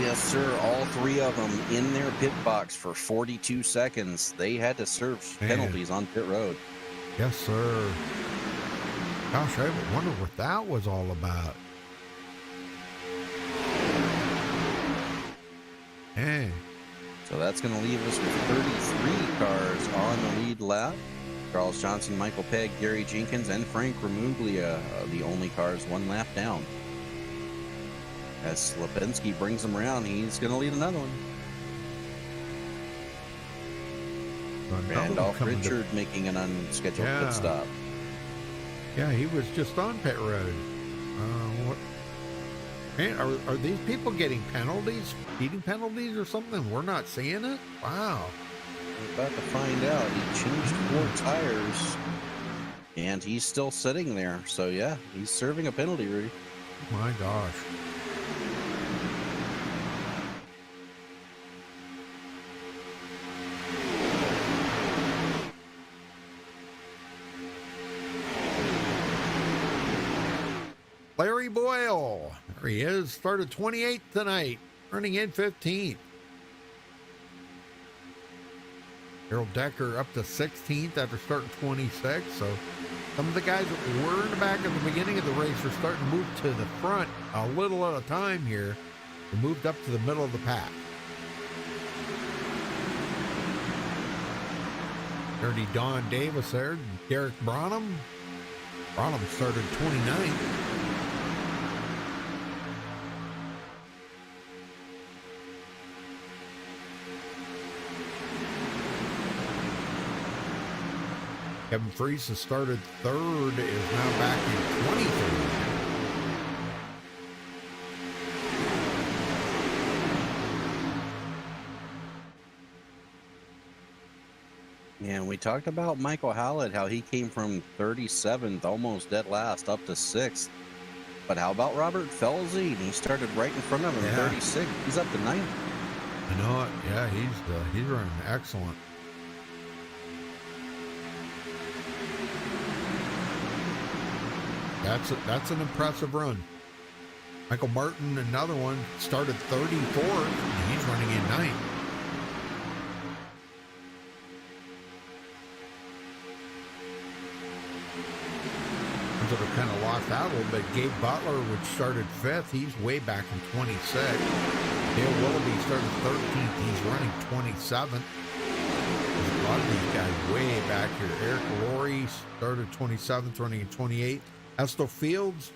Yes, sir. All 3 of them in their pit box for 42 seconds. They had to serve penalties on pit road. Yes, sir. Gosh, I wonder what that was all about. Hey. So that's going to leave us with 33 cars on the lead lap. Charles Johnson, Michael Pegg, Gary Jenkins, and Frank Remuglia, the only cars 1 lap down. As Lipinski brings him around, he's going to lead another one. Randolph Richard making an unscheduled pit stop. Yeah, he was just on pit road. What? Man, are these people getting penalties, speeding penalties or something? We're not seeing it? Wow. We're about to find out. He changed 4 tires, and he's still sitting there. So, yeah, he's serving a penalty, Rudy. My gosh. Larry Boyle, there he is, started 28th tonight, running in 15th. Harold Decker up to 16th after starting 26th. So some of the guys that were in the back at the beginning of the race are starting to move to the front a little at a time here. They moved up to the middle of the pack. Dirty Don Davis there, Derek Branham. Branham started 29th. Kevin Freese has started 3rd, is now back in 23rd. And we talked about Michael Hallett, how he came from 37th, almost dead last, up to 6th. But how about Robert Felzine? He started right in front of him, 36th. He's up to 9th. I know it. Yeah, he's running excellent. That's an impressive run. Michael Martin, another one, started 34th, and he's running in 9th. That are kind of locked out a little bit. Gabe Butler, which started 5th, he's way back in 26th. Dale Willoughby started 13th, he's running 27th. lot of these guys way back here. Eric Laurie started 27th, running in 28th. Estel Fields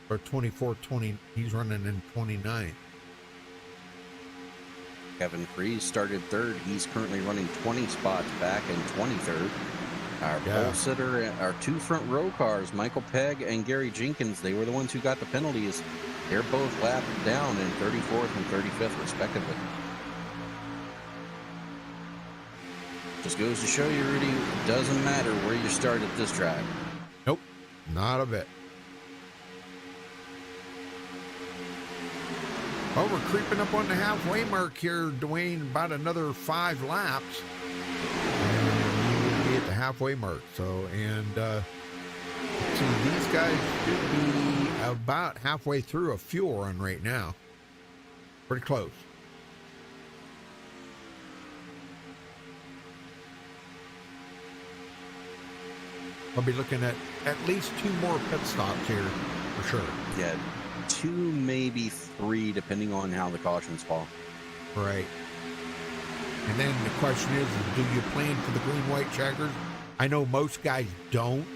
or 24th, 20. He's running in 29th. Kevin Freeze started 3rd. He's currently running 20 spots back in 23rd. Our pole sitter, our 2 front row cars, Michael Pegg and Gary Jenkins, they were the ones who got the penalties. They're both lapped down in 34th and 35th, respectively. Just goes to show you, Rudy, it doesn't matter where you start at this track. Nope, not a bit. Well, we're creeping up on the halfway mark here, Dwayne. About another 5 laps. And we'll be at the halfway mark. So, and see, these guys should be about halfway through a fuel run right now. Pretty close. I'll be looking at least 2 more pit stops here for sure. Yeah, 2, maybe 3, depending on how the cautions fall. Right. And then the question is do you plan for the green, white checkers? I know most guys don't,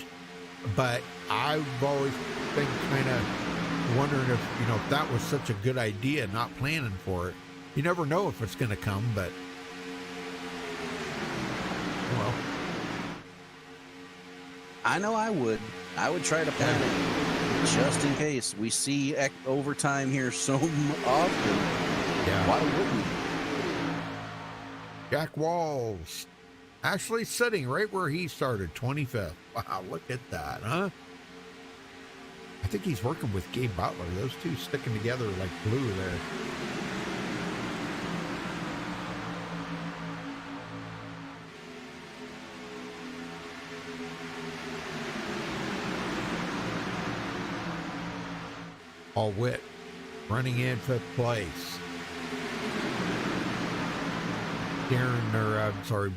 but I've always been kind of wondering if, you know, if that was such a good idea, not planning for it. You never know if it's going to come, but well. I know I would. I would try to plan it just in case. We see overtime here so often. Yeah. Why wouldn't we? Jack Walls actually sitting right where he started, 25th. Wow, look at that, huh? I think he's working with Gabe Butler. Those two sticking together like glue there. Paul Witt running in 5th place.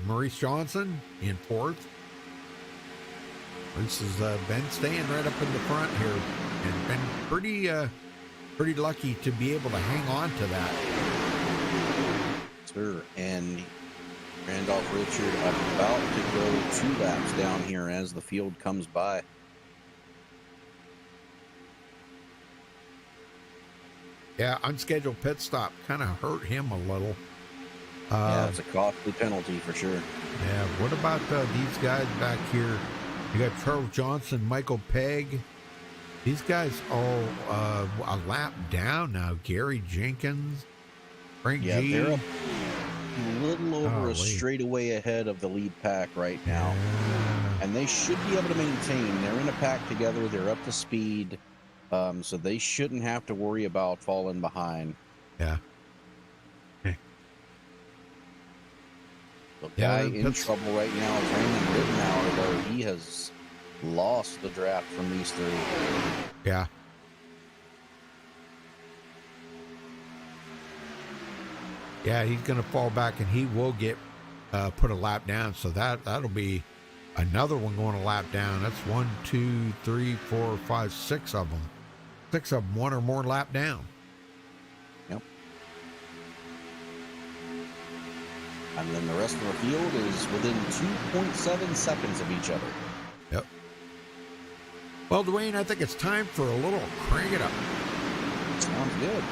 Maurice Johnson in 4th. This is Ben staying right up in the front here and been pretty lucky to be able to hang on to that. Sure, and Randolph Richard about to go 2 laps down here as the field comes by. Yeah, unscheduled pit stop kind of hurt him a little. Yeah, it's a costly penalty for sure. Yeah, what about these guys back here? You got Charles Johnson, Michael Pegg. These guys all a lap down now. Gary Jenkins, Frank G. They're a little over a straightaway ahead of the lead pack right now. And they should be able to maintain. They're in a pack together. They're up to speed. So they shouldn't have to worry about falling behind. Yeah. The guy in trouble right now is Raymond Rittenauer, though. He has lost the draft from these 3. Yeah. Yeah, he's going to fall back, and he will get put a lap down. So that'll be another one going a lap down. That's 1, 2, 3, 4, 5, 6 of them. 6 of them, 1 or more lap down. Yep. And then the rest of the field is within 2.7 seconds of each other. Yep. Well, Dwayne, I think it's time for a little crank it up. Sounds good.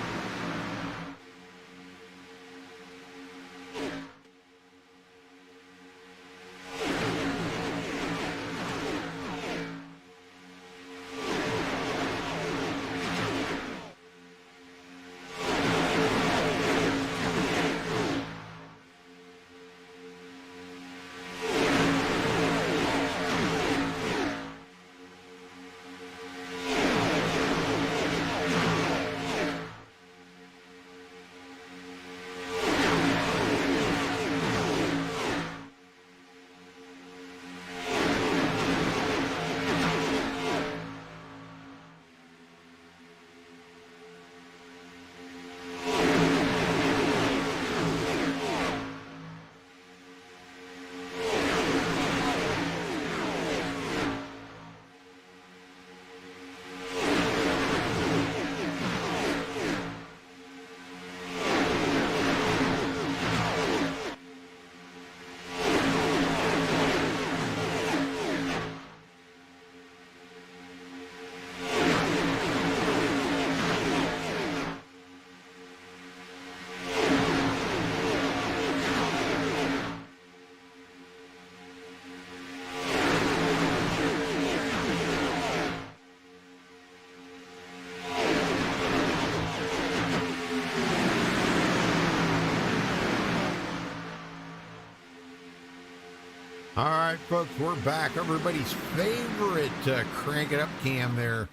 All right, folks, we're back. Everybody's favorite crank it up cam there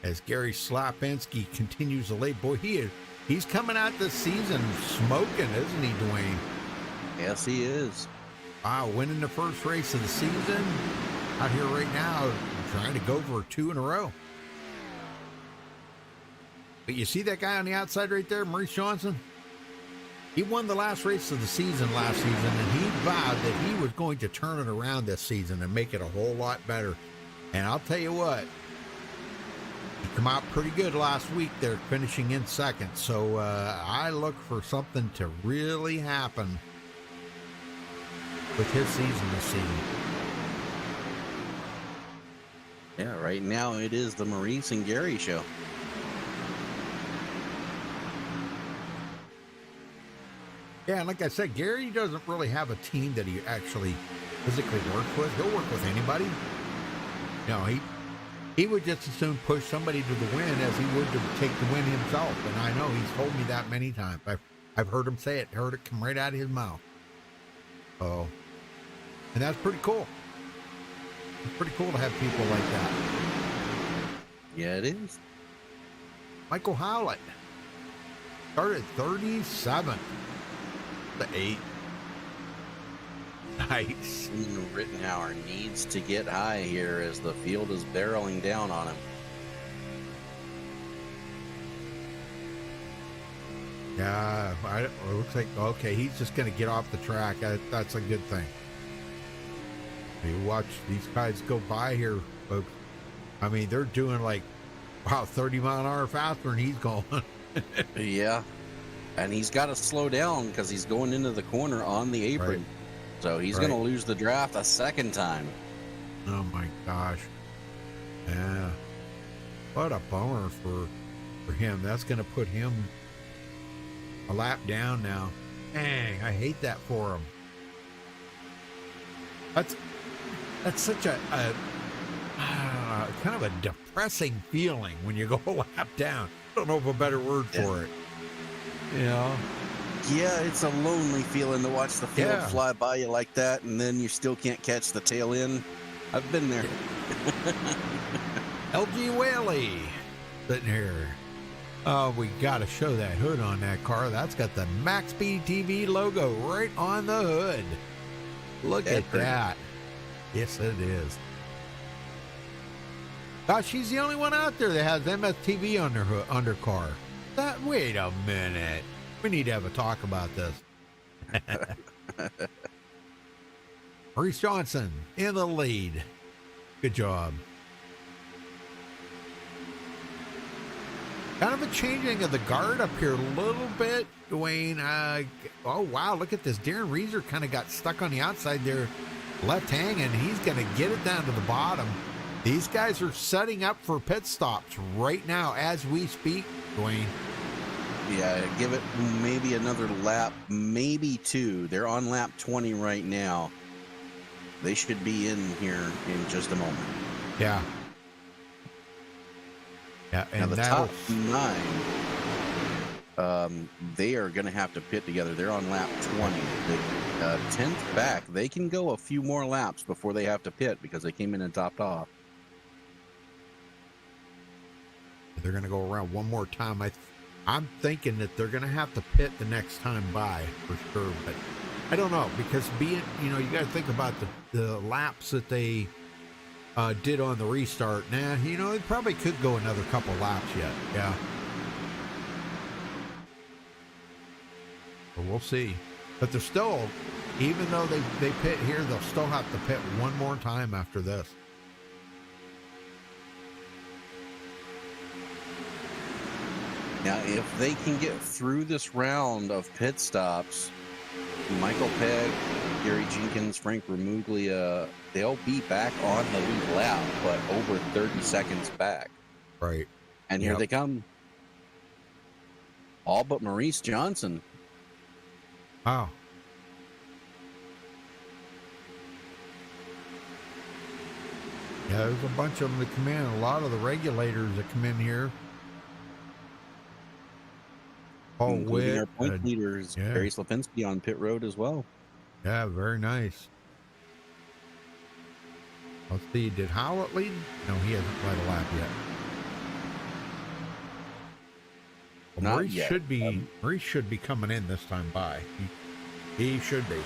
as Gary Slapinski continues to lay. Boy, he's coming out this season smoking, isn't he, Dwayne? Yes, he is. Wow, winning the first race of the season. Out here right now, trying to go for 2 in a row. But you see that guy on the outside right there, Maurice Johnson? He won the last race of the season last season, and he vowed that he was going to turn it around this season and make it a whole lot better. And I'll tell you what, he come out pretty good last week there, finishing in second. So I look for something to really happen with his season this season. Yeah, right now it is the Maurice and Gary show. Yeah, and like I said, Gary doesn't really have a team that he actually physically works with. He'll work with anybody. He would just as soon push somebody to the win as he would to take the win himself. And I know he's told me that many times. I've heard him say it, heard it come right out of his mouth. Oh, and that's pretty cool. It's pretty cool to have people like that. Yeah, it is. Michael Howlett started 37th to 8. Nice. Rittenhauer needs to get high here as the field is barreling down on him. Yeah, it looks like, okay, he's just going to get off the track. That's a good thing. You watch these guys go by here, folks. I mean, they're doing like, wow, 30 mile an hour faster than he's going. Yeah. And he's got to slow down because he's going into the corner on the apron. Right. So he's going to lose the draft a second time. Oh, my gosh. Yeah. What a bummer for him. That's going to put him a lap down now. Dang, I hate that for him. That's such a kind of a depressing feeling when you go a lap down. I don't know of a better word for it. You know? Yeah, it's a lonely feeling to watch the field fly by you like that, and then you still can't catch the tail end. I've been there. LG Whaley sitting here. Oh, we got to show that hood on that car. That's got the MaxspeedTV logo right on the hood. Look at that. Yes, it is. Gosh, she's the only one out there that has MSTV on her car. Wait a minute. We need to have a talk about this. Maurice Johnson in the lead. Good job. Kind of a changing of the guard up here a little bit, Dwayne. Oh, wow, look at this. Darren Reeser kind of got stuck on the outside there, left hanging. He's going to get it down to the bottom. These guys are setting up for pit stops right now as we speak, Dwayne. Yeah, give it maybe another lap, maybe 2. They're on lap 20 right now. They should be in here in just a moment. Yeah. Yeah, and now the top 9, they are going to have to pit together. They're on lap 20. The 10th back, they can go a few more laps before they have to pit because they came in and topped off. They're going to go around one more time. I'm thinking that they're going to have to pit the next time by for sure, but I don't know because you got to think about the laps that they did on the restart. They probably could go another couple laps yet. Yeah. But we'll see. But they're still, even though they pit here, they'll still have to pit one more time after this. Now, if they can get through this round of pit stops, Michael Pegg, Gary Jenkins, Frank Remuglia, they'll be back on the lead lap, but over 30 seconds back. Right. And here they come. All but Maurice Johnson. Wow. Yeah, there's a bunch of them that come in. A lot of the regulators that come in here. Paul including Witt, our point leaders, Barry Slapinski on pit road as well. Yeah, very nice. Let's see. Did Howlett lead? No, he hasn't led a lap yet. Well, Not Maurice yet. should be. Maurice should be coming in this time by. He should be.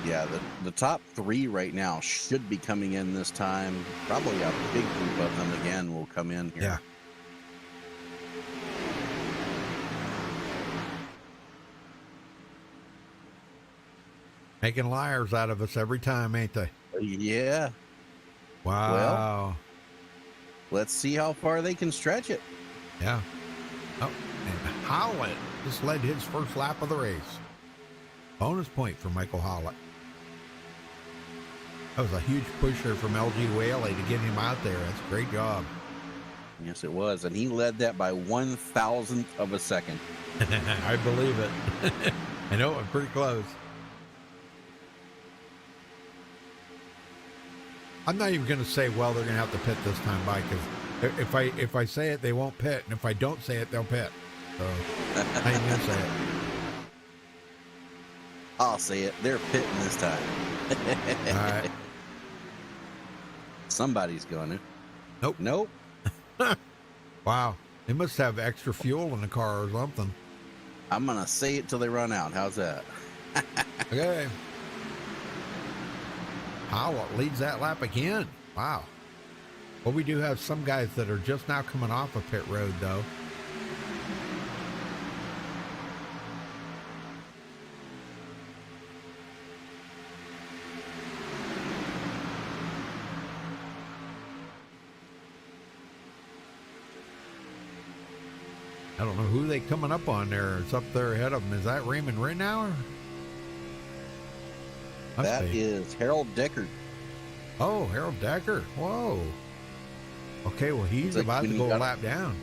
Yeah, the top 3 right now should be coming in this time. Probably a big group of them again will come in here. Yeah. Making liars out of us every time, ain't they? Yeah. Wow. Let's see how far they can stretch it. Yeah. Oh, and Howlett just led his first lap of the race. Bonus point for Michael Howlett. That was a huge pusher from LG Whaley to get him out there. That's a great job. Yes, it was. And he led that by 1,000th of a second. I believe it. I know, I'm pretty close. I'm not even going to say, well, they're going to have to pit this time by, because if I say it, they won't pit, and if I don't say it, they'll pit. So I ain't going to say it. I'll say it. They're pitting this time. All right. Somebody's going to. Nope. Nope. Wow. They must have extra fuel in the car or something. I'm going to say it till they run out. How's that? Okay. Howlett leads that lap again. Wow. Well, we do have some guys that are just now coming off of pit road, though. I don't know who they coming up on there. It's up there ahead of them. Is that Raymond Rinauer? That is Harold Deckard. Oh, Harold Decker. Whoa. Okay, well, he's Looks like about when to he go a got- lap down.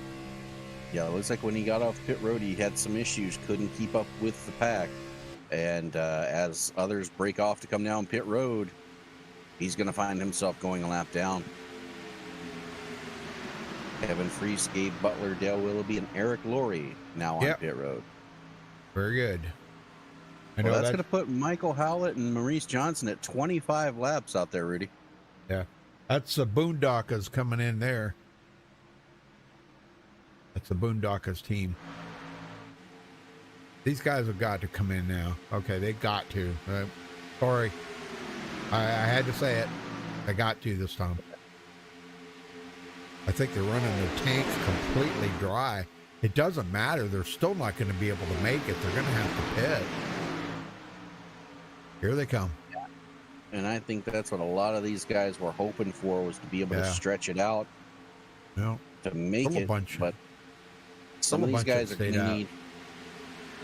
Yeah, it looks like when he got off pit road, he had some issues, couldn't keep up with the pack. And as others break off to come down pit road, he's going to find himself going a lap down. Kevin Freese, Gabe Butler, Dale Willoughby, and Eric Laurie now on Yep. pit road. Very good. I Well, know that's going to put Michael Howlett and Maurice Johnson at 25 laps out there, Rudy. that's the Boondockas coming in there. That's the Boondockas team. These guys have got to come in now. Okay, they got to. Sorry. I had to say it. They got to this time. I think they're running their tanks completely dry. It doesn't matter. They're still not going to be able to make it. They're going to have to pit. Here they come. And I think that's what a lot of these guys were hoping for, was to be able to Yeah. stretch it out No, to make Still a it. bunch. But some Still of a these bunch guys that are going stayed to out. need.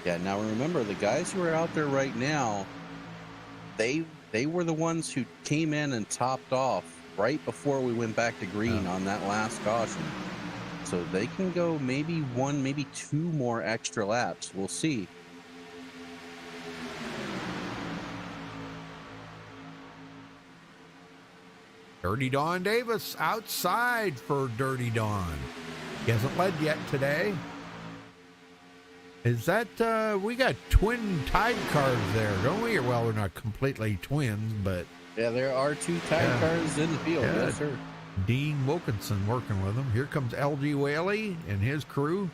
Yeah, now remember, the guys who are out there right now, they were the ones who came in and topped off right before we went back to green on that last caution. So they can go maybe 1, maybe 2 more extra laps. We'll see. Dirty Don Davis outside for Dirty Don. He hasn't led yet today. Is that, we got twin Tide cars there, don't we? Well, we're not completely twins, but Yeah, there are 2 tire Yeah. cars in the field. Yeah. Yes, sir. Dean Wilkinson working with him. Here comes LG Whaley and his crew.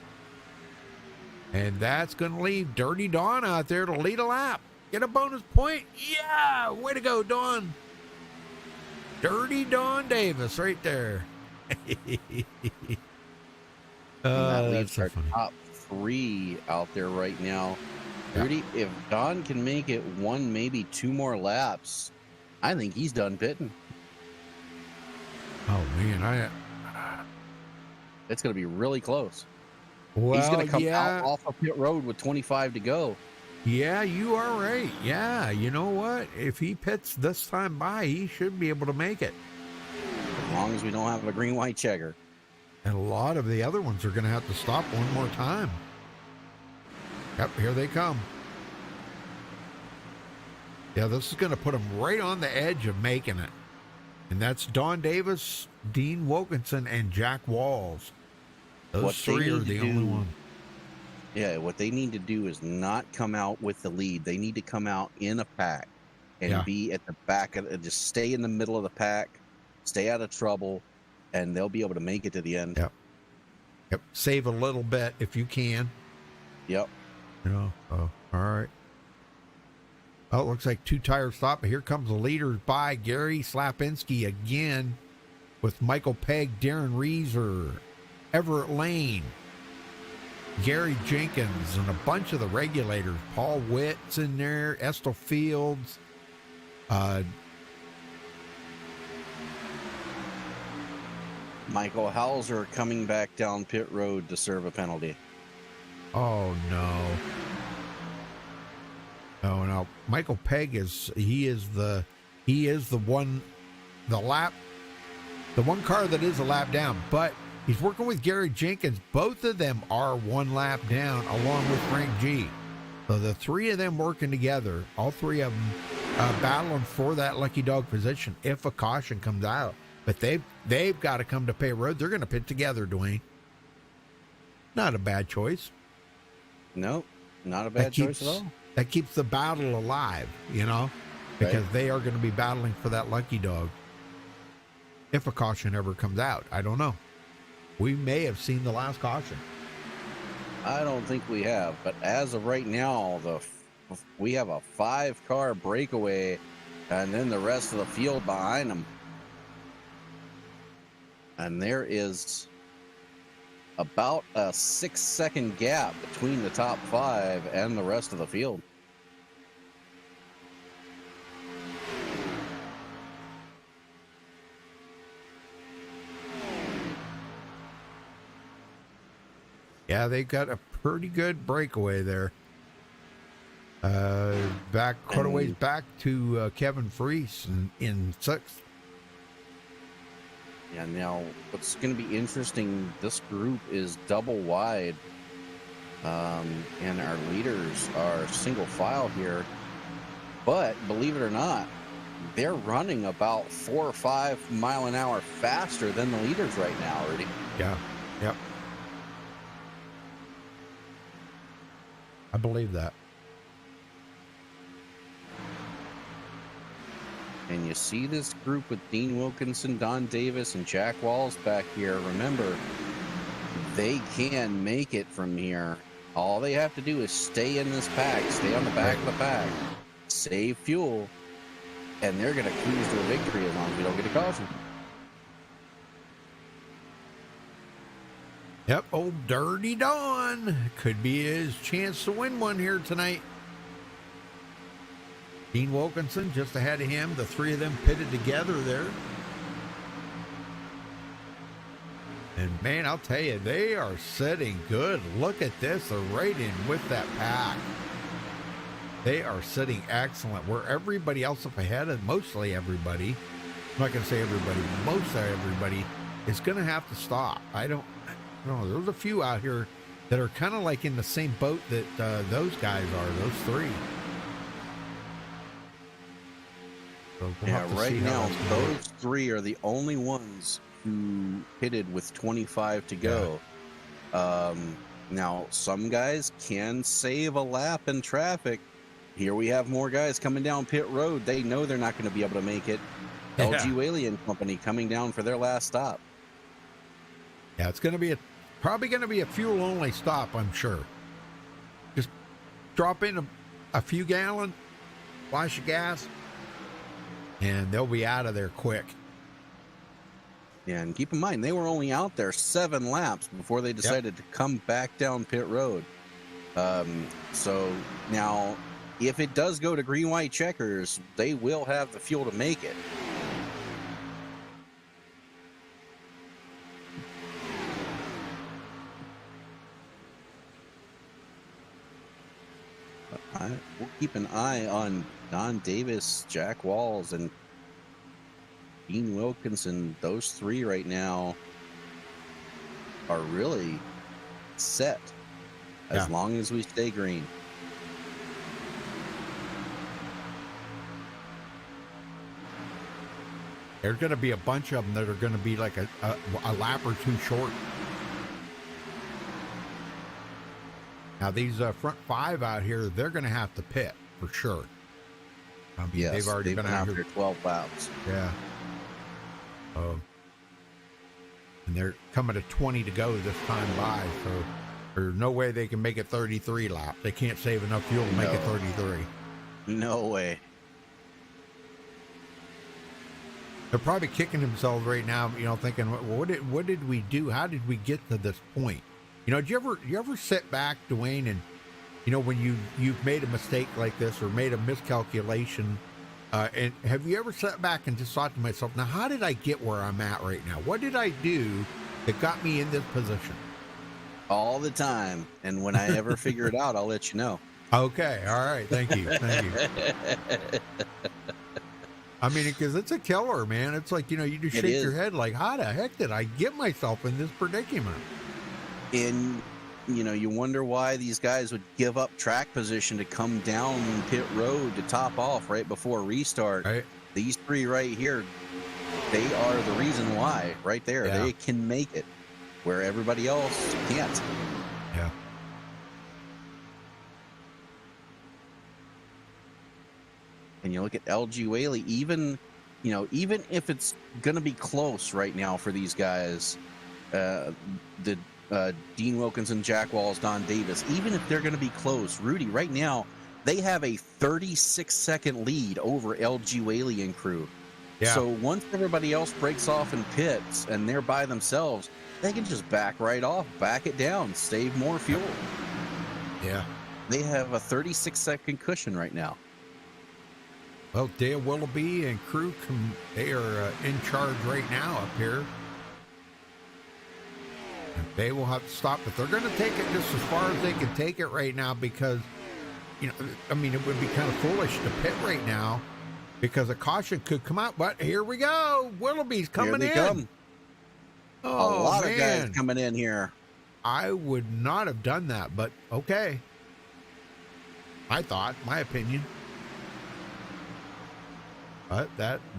And that's going to leave Dirty Don out there to lead a lap. Get a bonus point. Yeah, way to go, Don. Dirty Don Davis right there. And that That's leaves so our funny. top 3 out there right now. Yeah. Rudy, if Don can make it 1, maybe 2 more laps, I think he's done pitting. Oh, man. It's going to be really close. Well, He's going to come yeah. out off of pit road with 25 to go. Yeah, you are right. Yeah, you know what? If he pits this time by, he should be able to make it. As long as we don't have a green-white checker. And a lot of the other ones are going to have to stop one more time. Yep, here they come. Yeah, this is going to put them right on the edge of making it. And that's Don Davis, Dean Wilkinson, and Jack Walls. Those What they 3 are need the to only do- ones. Yeah, what they need to do is not come out with the lead. They need to come out in a pack. and Yeah. be at the back of it. Just stay in the middle of the pack, stay out of trouble, and they'll be able to make it to the end. Yep. Yep. Save a little bit if you can. Yep. You know. Oh, all right. Oh, it looks like 2 tires stop, but here comes the leaders by Gary Slapinski again with Michael Pegg, Darren Reeser, Everett Lane, Gary Jenkins, and a bunch of the regulators. Paul Witt's in there, Estel Fields, Michael Hauser coming back down pit road to serve a penalty. oh no. Oh no. Michael Pegg is the one car that is a lap down, but he's working with Gary Jenkins. Both of them are 1 lap down along with Frank G. So the 3 of them working together, all 3 of them battling for that lucky dog position if a caution comes out. But they've got to come to pay road. They're going to pit together, Dwayne. Not a bad choice. Nope, not a bad choice at all. That keeps the battle alive, you know, because they are going to be battling for that lucky dog. If a caution ever comes out, I don't know. We may have seen the last caution. I don't think we have, but as of right now, we have a 5-car breakaway, and then the rest of the field behind them. And there is about a 6-second gap between the top 5 and the rest of the field. Yeah, they got a pretty good breakaway there. Back quite a ways back to Kevin Freese in 6th. Yeah, now what's going to be interesting, this group is double wide, and our leaders are single file here. But believe it or not, they're running about 4 or 5 mile an hour faster than the leaders right now already. Yeah, yep. I believe that. And you see this group with Dean Wilkinson, Don Davis, and Jack Walls back here. Remember, they can make it from here. All they have to do is stay in this pack, stay on the back of the pack, save fuel, and they're going to cruise to a victory as long as we don't get a caution. Yep, old Dirty Don could be his chance to win one here tonight. Dean Wilkinson just ahead of him. The 3 of them pitted together there. And man, I'll tell you, they are sitting good. Look at this. They're right in with that pack. They are sitting excellent. Where everybody else up ahead, and mostly everybody, I'm not going to say everybody, most of everybody is going to have to stop. I don't know. There's a few out here that are kind of like in the same boat that those guys are, those 3. So we'll have to right see how now, that's gonna those 3 are the only ones who pitted with 25 to go. Now, some guys can save a lap in traffic. Here we have more guys coming down pit road. They know they're not going to be able to make it. Yeah. LG Whalian Company coming down for their last stop. Yeah, it's going to be probably going to be a fuel only stop, I'm sure. Just drop in a few gallon, flash of gas, and they'll be out of there quick. Yeah, and keep in mind, they were only out there 7 laps before they decided to come back down pit road. So now, if it does go to green-white checkers, they will have the fuel to make it. We'll keep an eye on Don Davis, Jack Walls, and Dean Wilkinson. Those 3 right now are really set as long as we stay green. There's going to be a bunch of them that are going to be like a lap or 2 short. Now, these front 5 out here, they're going to have to pit for sure. I mean, Yes, they've already been out here. there 12 laps. Yeah. And they're coming to 20 to go this time by, so there's no way they can make it 33 laps. They can't save enough fuel to make it 33. No way. They're probably kicking themselves right now, you know, thinking, what did we do? How did we get to this point? You know, do you ever sit back, Dwayne, and you know when you've made a mistake like this or made a miscalculation, and have you ever sat back and just thought to myself, now how did I get where I'm at right now? What did I do that got me in this position? All the time. And when I ever figure it out, I'll let you know. Okay, all right, thank you. I mean, because it's a killer, man. It's like, you know, you just shake your head like, how the heck did I get myself in this predicament? And, you know, you wonder why these guys would give up track position to come down pit road to top off right before restart. Right. These three right here, they are the reason why right there. Yeah. They can make it where everybody else can't. Yeah. And you look at LG Whaley, even if it's going to be close right now for these guys, Dean Wilkinson, Jack Walls, Don Davis, even if they're going to be close, Rudy, right now, they have a 36-second lead over LG Whaley and crew. Yeah. So once everybody else breaks off in pits and they're by themselves, they can just back right off, back it down, save more fuel. Yeah. They have a 36-second cushion right now. Well, Dale Willoughby and crew, they are in charge right now up here. They will have to stop, but they're going to take it just as far as they can take it right now because, you know, I mean, it would be kind of foolish to pit right now because a caution could come out. But here we go. Willoughby's coming in. Come. Oh, a lot man. of guys coming in here. I would not have done that, but okay. I thought, my opinion. But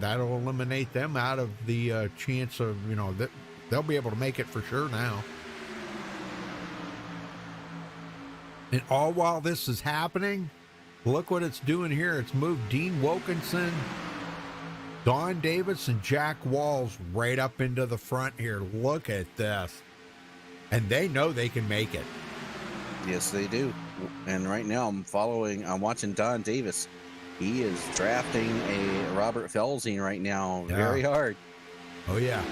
that'll eliminate them out of the chance of, you know, that they'll be able to make it for sure now. And all while this is happening, look what it's doing here. It's moved Dean Wilkinson, Don Davis, and Jack Walls right up into the front here. Look at this. And they know they can make it. Yes, they do. And right now I'm watching Don Davis. He is drafting a Robert Felsing right now very hard. Oh, yeah.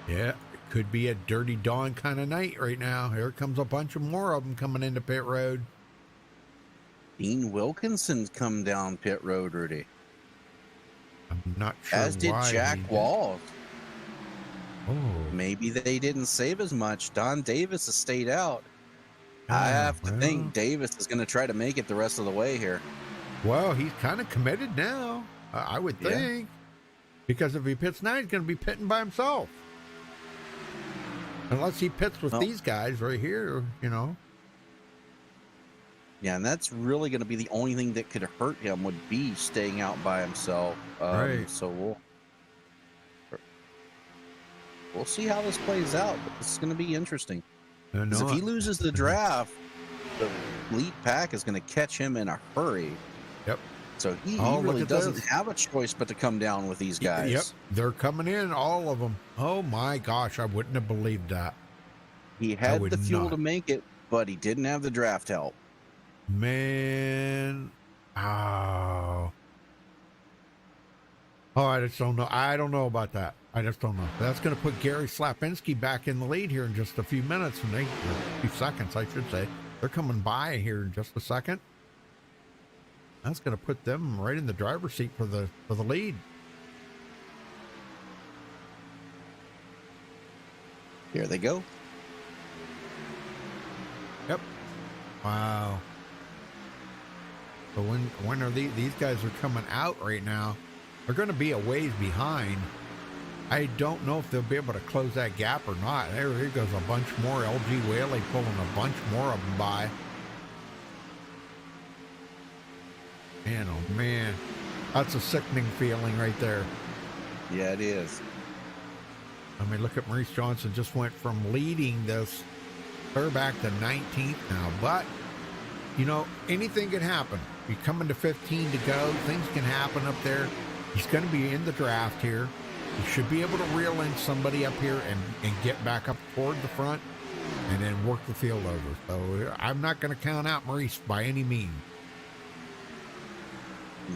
Yeah, it could be a Dirty Dawn kind of night right now. Here comes a bunch of more of them coming into pit road. Dean Wilkinson's come down pit road, Rudy. I'm not sure As did why Jack he did. Walls. Oh. Maybe they didn't save as much. Don Davis has stayed out. I have to think Davis is going to try to make it the rest of the way here. Well, he's kind of committed now, I would think. Because if he pits now, he's going to be pitting by himself. Unless he pits with these guys right here, you know. Yeah, and that's really going to be the only thing that could hurt him would be staying out by himself. Right. So we'll see how this plays out. But this is going to be interesting. Because if he loses the draft, the lead pack is going to catch him in a hurry. Yep. So he really doesn't have a choice but to come down with these guys. Yep. They're coming in, all of them. Oh, my gosh. I wouldn't have believed that. He had the fuel to make it, but he didn't have the draft help. Man. Oh. Oh, I just don't know. I don't know about that. I just don't know. That's going to put Gary Slapinski back in the lead here in just a few minutes. And a few seconds, I should say. They're coming by here in just a second. That's going to put them right in the driver's seat for the lead. Here they go. Yep. Wow. So when are these guys are coming out right now? They're going to be a ways behind. I don't know if they'll be able to close that gap or not. Here goes a bunch more. LG Whaley pulling a bunch more of them by. Man, oh man, that's a sickening feeling right there. Yeah, it is. I mean, look at Maurice Johnson just went from leading this clear back to 19th now. But, you know, anything can happen. you're coming to 15 to go. Things can happen up there. He's going to be in the draft here. He should be able to reel in somebody up here and get back up toward the front and then work the field over. So I'm not going to count out Maurice by any means.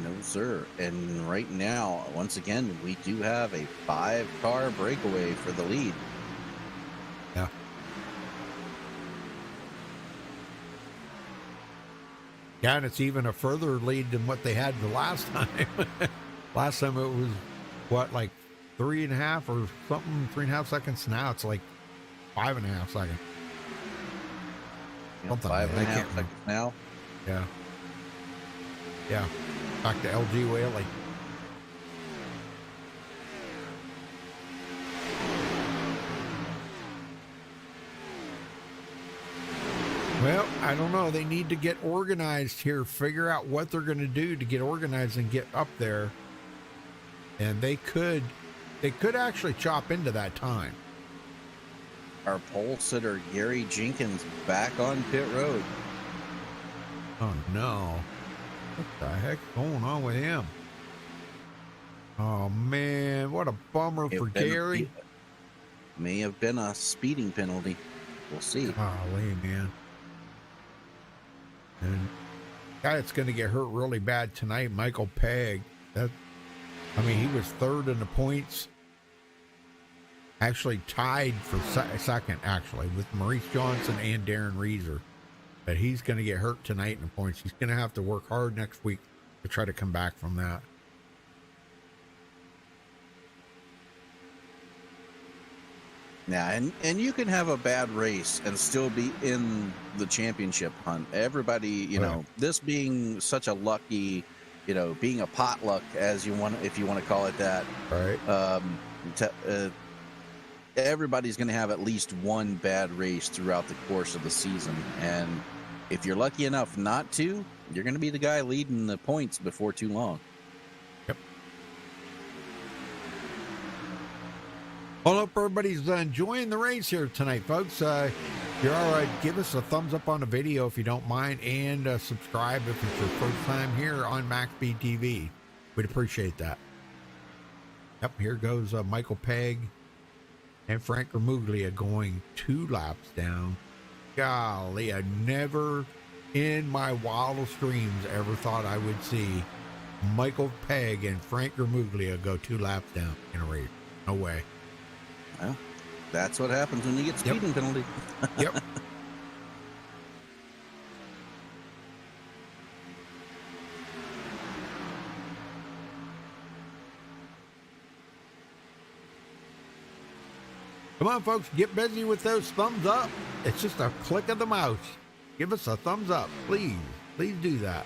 No, sir. And right now, once again, we do have a 5-car breakaway for the lead. Yeah. Yeah, and it's even a further lead than what they had the last time. Last time it was, what, like 3.5 or something, 3.5 seconds. Now it's like 5.5 seconds. Something like that. 5.5 seconds now. Yeah. Yeah. Back to LG Whaley. Well, I don't know. They need to get organized here, figure out what they're going to do to get organized and get up there. And they could actually chop into that time. Our pole sitter, Gary Jenkins, back on pit road. Oh, no. What the heck's going on with him? Oh, man. What a bummer for Gary. May have been a speeding penalty. We'll see. Golly, man. And guy that's going to get hurt really bad tonight, Michael Pegg. He was third in the points. Actually tied for second, actually, with Maurice Johnson and Darren Reeser. But he's going to get hurt tonight in the points. He's going to have to work hard next week to try to come back from that. Yeah, and you can have a bad race and still be in the championship hunt. Everybody, you know, this being such a lucky, being a potluck, as you want, if you want to call it that. Right. Everybody's going to have at least one bad race throughout the course of the season, and if you're lucky enough not to, you're going to be the guy leading the points before too long. Yep. Well, hope everybody's enjoying the race here tonight, folks. If you're all right, give us a thumbs up on the video if you don't mind, and subscribe if it's your first time here on MaxspeedTV. We'd appreciate that. Yep, here goes Michael Pegg and Frank Ramuglia going 2 laps down. Golly, I never in my wildest dreams ever thought I would see Michael Pegg and Frank Ramuglia go 2 laps down in a race. No way. Well, that's what happens when you get speeding penalty. Yep. Come on, folks, get busy with those thumbs up. It's just a click of the mouse. Give us a thumbs up, please. Please do that.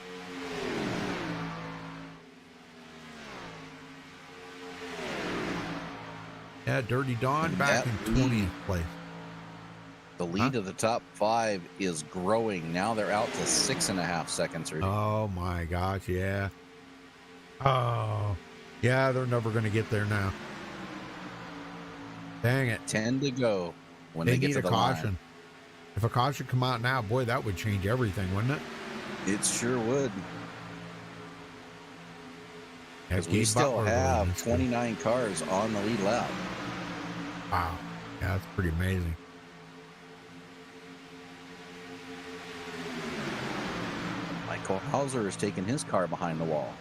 Yeah, Dirty Dawn back in 20th place. The lead of the top 5 is growing. Now they're out to 6.5 seconds. Oh, my gosh, yeah. Oh, yeah, they're never going to get there now. Dang it. 10 to go when they get need to a the caution. line. If a caution come out now, boy, that would change everything, wouldn't it? It sure would. Yeah, Because we still have 29 cars on the lead lap. Wow. Yeah, that's pretty amazing. Michael Hauser is taking his car behind the wall.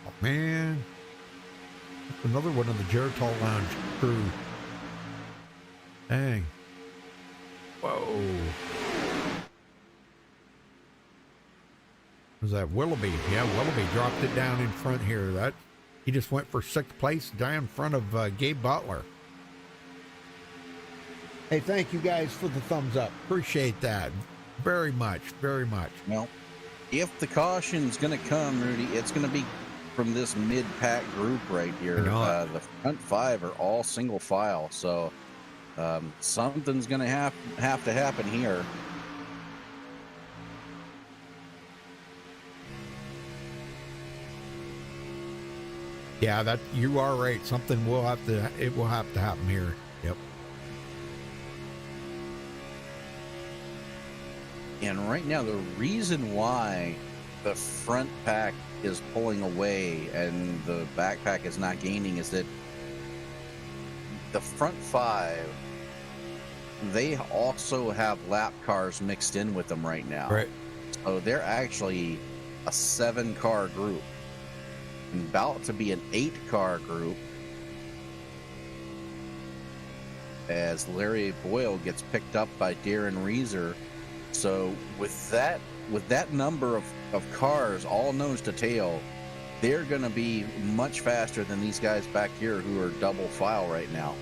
Oh, man. That's another one of the Geritol Lounge crew. Dang. Whoa. Was that Willoughby? Yeah, Willoughby dropped it down in front here. He just went for 6th place down in front of Gabe Butler. Hey, thank you guys for the thumbs up. Appreciate that very much, very much. Well, if the caution's going to come, Rudy, it's going to be from this mid-pack group right here. The front 5 are all single file, so something's going to have to happen here. Yeah, that you are right. Something will have to happen here. Yep. And right now, the reason why the front pack is pulling away and the back pack is not gaining is that the front 5, they also have lap cars mixed in with them right now. Right. So they're actually a 7-car group. And about to be an 8-car group as Larry Boyle gets picked up by Darren Reeser. So with that number of cars all nose to tail, they're going to be much faster than these guys back here who are double file right now.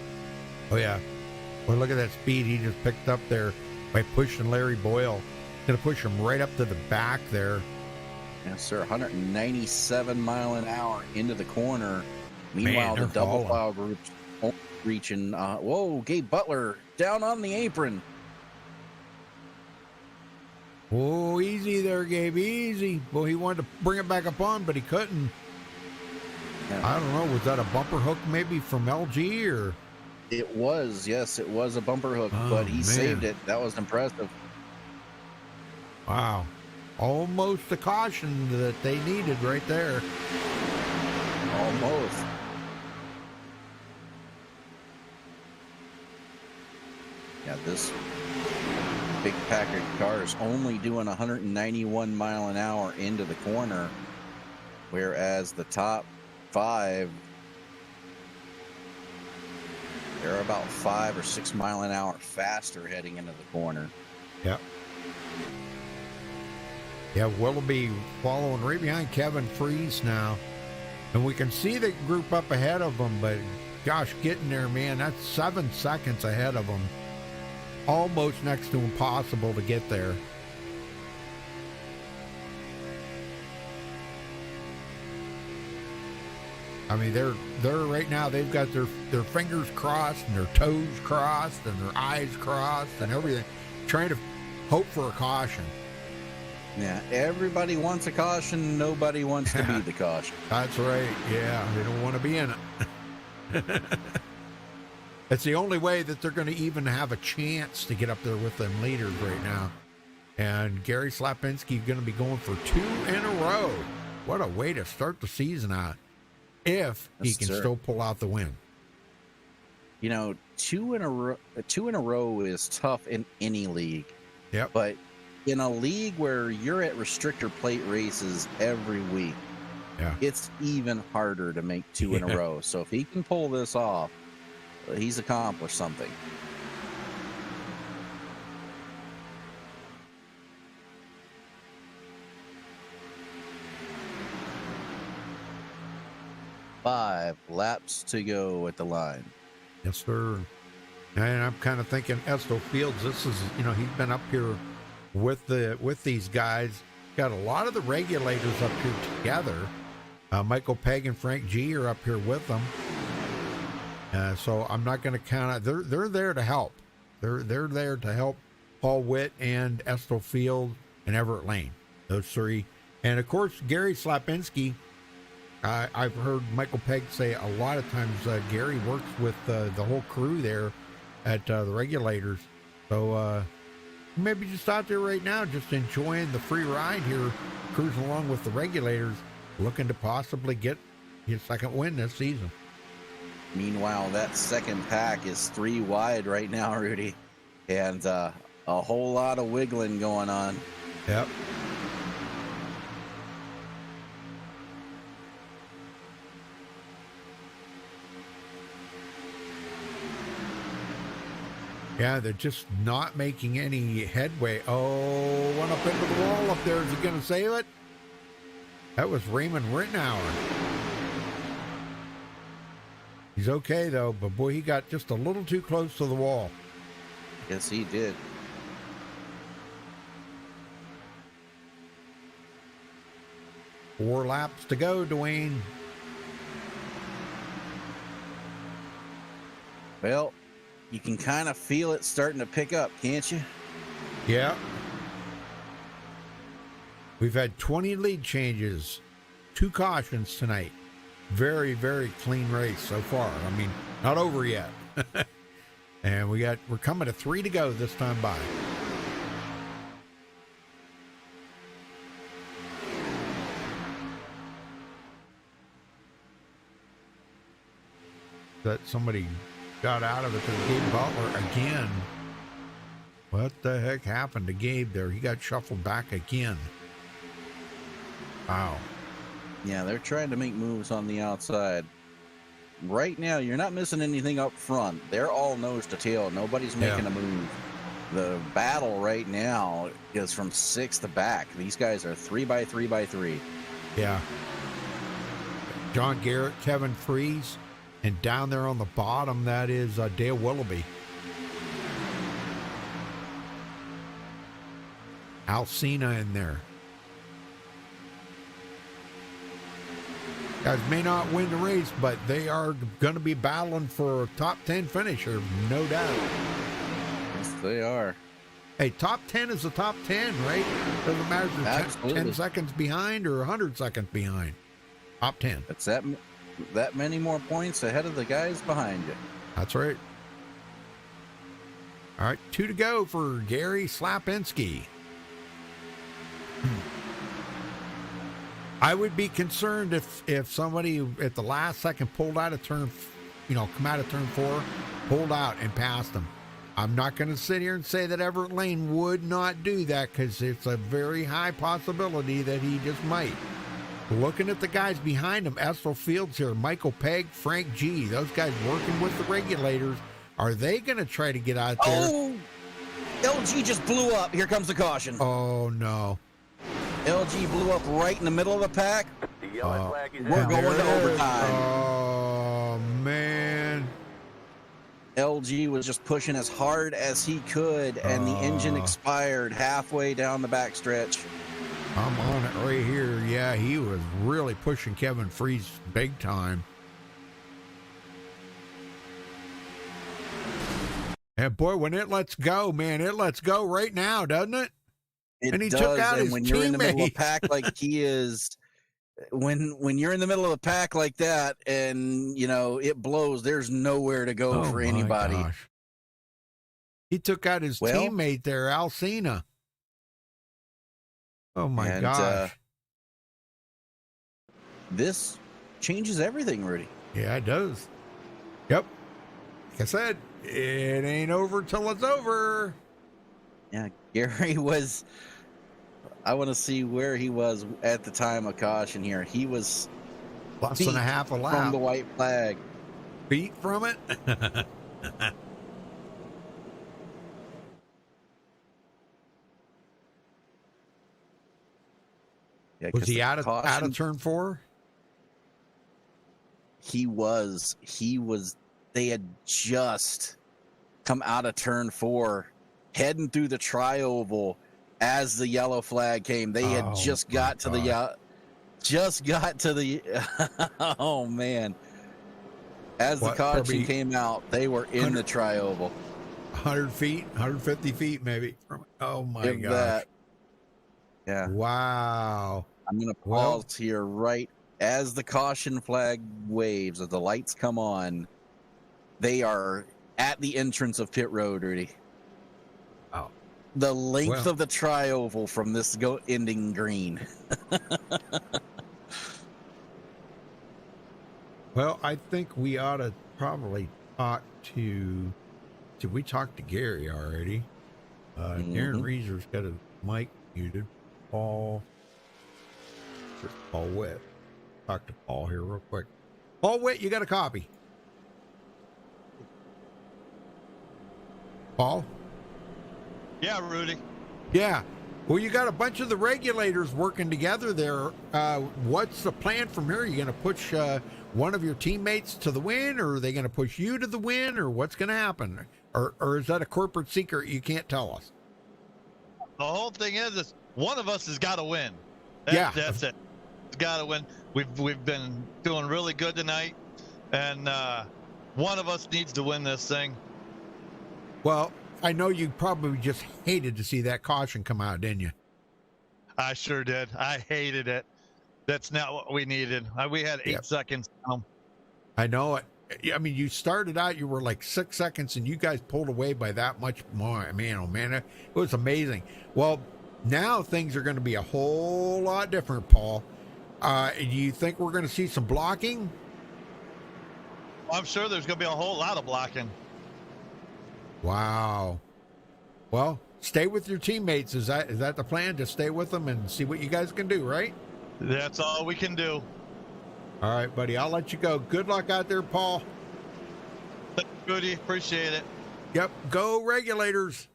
Oh, yeah. Well, look at that speed he just picked up there by pushing Larry Boyle. Going to push him right up to the back there. Yes, sir. 197 mile an hour into the corner. Meanwhile, Man, the double falling. file group's only reaching. Whoa, Gabe Butler down on the apron. Oh, easy there, Gabe. Easy. Well, he wanted to bring it back up on, but he couldn't. Yeah. I don't know. Was that a bumper hook maybe from LG or? It was, yes, it was a bumper hook, Oh, but he man. saved it. That was impressive. Wow. Almost the caution that they needed right there. Almost. Yeah, this big Packard car is only doing 191 mile an hour into the corner, whereas the top 5, they're about 5 or 6 mile an hour faster heading into the corner. Yep. Yeah, Willoughby following right behind Kevin Freese now. And we can see the group up ahead of them, but gosh, getting there, man, that's 7 seconds ahead of them. Almost next to impossible to get there. I mean, they're right now, they've got their fingers crossed and their toes crossed and their eyes crossed and everything, trying to hope for a caution. Yeah, everybody wants a caution. Nobody wants to be the caution. That's right. Yeah, they don't want to be in it. It's the only way that they're going to even have a chance to get up there with them leaders right now. And Gary Slapinski is going to be going for 2 in a row. What a way to start the season out, if he Yes, can sir. still pull out the win. You know, 2 in a row is tough in any league. Yep. But in a league where you're at restrictor plate races every week, Yeah. it's even harder to make 2 in a Yeah. row. So if he can pull this off, he's accomplished something. Five laps to go at the line. Yes, sir. And I'm kind of thinking Esto Fields, this is, he's been up here with these guys, got a lot of the regulators up here together. Michael Pegg and Frank G are up here with them. So I'm not going to count out. They're there to help. They're there to help Paul Witt and Esto Field and Everett Lane. Those 3. And of course, Gary Slapinski. I've heard Michael Pegg say a lot of times Gary works with the whole crew there at the regulators. So maybe just out there right now, just enjoying the free ride here, cruising along with the regulators, looking to possibly get his second win this season. Meanwhile, that second pack is 3 wide right now, Rudy, and a whole lot of wiggling going on. Yep. Yeah, they're just not making any headway. Oh, one up into the wall up there. Is he going to save it? That was Raymond Rittenauer. He's okay, though, but boy, he got just a little too close to the wall. Yes, he did. Four laps to go, Dwayne. Well, you can kind of feel it starting to pick up, can't you? Yeah. We've had 20 lead changes, 2 cautions tonight. Very, very clean race so far. I mean, not over yet. And we're coming to 3 to go this time by. that somebody got out of it to Gabe Butler again. What the heck happened to Gabe there? He got shuffled back again. Wow. Yeah, they're trying to make moves on the outside. Right now, you're not missing anything up front. They're all nose to tail. Nobody's making a move. The battle right now is from 6th to back. These guys are 3x3x3. Yeah. John Garrett, Kevin Freeze, and down there on the bottom, that is Dale Willoughby. Alcina in there. Guys may not win the race, but they are going to be battling for a top 10 finisher, no doubt. Yes, they are. Hey, top 10 is the top 10, right? Doesn't matter if you're 10 seconds behind or 100 seconds behind. Top 10. It's that many more points ahead of the guys behind you. That's right. All right, 2 to go for Gary Slapinski. I would be concerned if somebody at the last second pulled out of turn, come out of turn 4, pulled out and passed them. I'm not going to sit here and say that Everett Lane would not do that because it's a very high possibility that he just might. Looking at the guys behind him, Estel Fields here, Michael Pegg, Frank G. Those guys working with the regulators. Are they going to try to get out there? Oh, LG just blew up. Here comes the caution. Oh, no. LG blew up right in the middle of the pack. The yellow flag is We're out. going to overtime. Oh, man. LG was just pushing as hard as he could, and the engine expired halfway down the backstretch. I'm on it right here. Yeah, he was really pushing Kevin Freeze big time. And boy, when it lets go, man, it lets go right now, doesn't it? And he does, took out and his when you're in the middle of teammate. the pack like he is, when you're in the middle of the pack like that, and it blows, there's nowhere to go for anybody. Gosh. He took out his teammate there, Alcina. Oh my gosh. This changes everything, Rudy. Yeah, it does. Yep. Like I said, it ain't over till it's over. Yeah, Gary was. I want to see where he was at the time of caution here. He was less than a half a lap from the white flag. Feet from it. Yeah, was he out of turn 4? He was. They had just come out of turn 4, heading through the tri-oval as the yellow flag came. They had just got to the oh man. As the caution came out, they were in the tri-oval. 100 feet, 150 feet maybe. Oh my gosh. Yeah. Wow. I'm going to pause here right as the caution flag waves, as the lights come on. They are at the entrance of pit road, Rudy. Oh. The length of the tri-oval from this ending green. Well, I think we ought to probably talk to... Did we talk to Gary already? Darren Reeser's got a mic muted. Paul Witt. Talk to Paul here real quick. Paul Witt, you got a copy? Paul? Yeah, Rudy. Yeah. Well, you got a bunch of the regulators working together there. What's the plan from here? Are you going to push one of your teammates to the win, or are they going to push you to the win, or what's going to happen? Or is that a corporate secret you can't tell us? The whole thing is one of us has got to win. That's it. It's got to win. We've been doing really good tonight, and one of us needs to win this thing. Well, I know you probably just hated to see that caution come out, didn't you? I sure did. I hated it. That's not what we needed. We had 8 seconds. I know it. I mean, you started out, you were like 6 seconds, and you guys pulled away by that much more. Man, oh man, it was amazing. Well, now things are going to be a whole lot different, Paul. Do you think we're going to see some blocking? I'm sure there's going to be a whole lot of blocking. Wow. Well, stay with your teammates. Is that the plan? Just stay with them and see what you guys can do, right? That's all we can do. All right, buddy. I'll let you go. Good luck out there, Paul. Thanks, Rudy. Appreciate it. Yep. Go Regulators.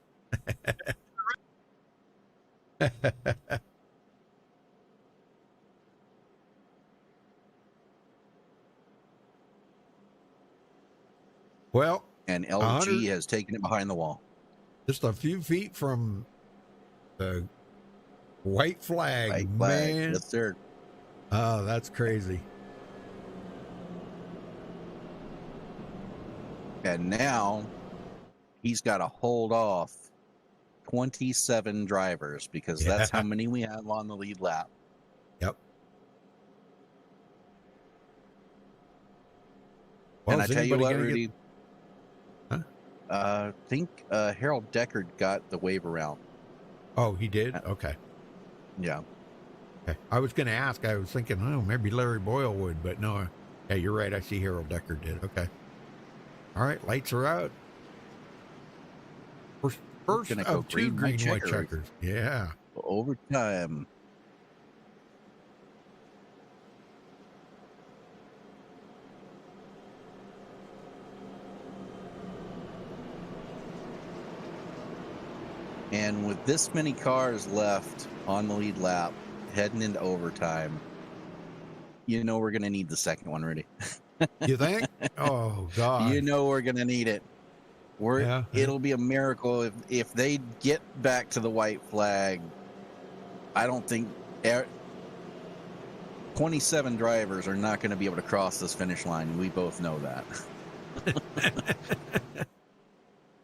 Well, And LG has taken it behind the wall. just a few feet from the white flag, White flag. man. Yes, sir. Oh, that's crazy. And now he's got to hold off 27 drivers because that's how many we have on the lead lap. Yep. Well, And I is tell you anybody what, gonna Rudy, get- Huh? I think Harold Deckard got the wave around. Oh, he did? Okay. Yeah. Okay. I was going to ask. I was thinking, oh, maybe Larry Boyle would, but no. Yeah, you're right. I see Harold Deckard did. Okay. All right. Lights are out. First gonna of go two green, green, white white checkers. checkers. Yeah. Overtime. And with this many cars left on the lead lap, heading into overtime, you know we're going to need the second one, Rudy. You think? Oh, God. You know we're going to need it. It'll be a miracle if they get back to the white flag. I don't think 27 drivers are not going to be able to cross this finish line. We both know that.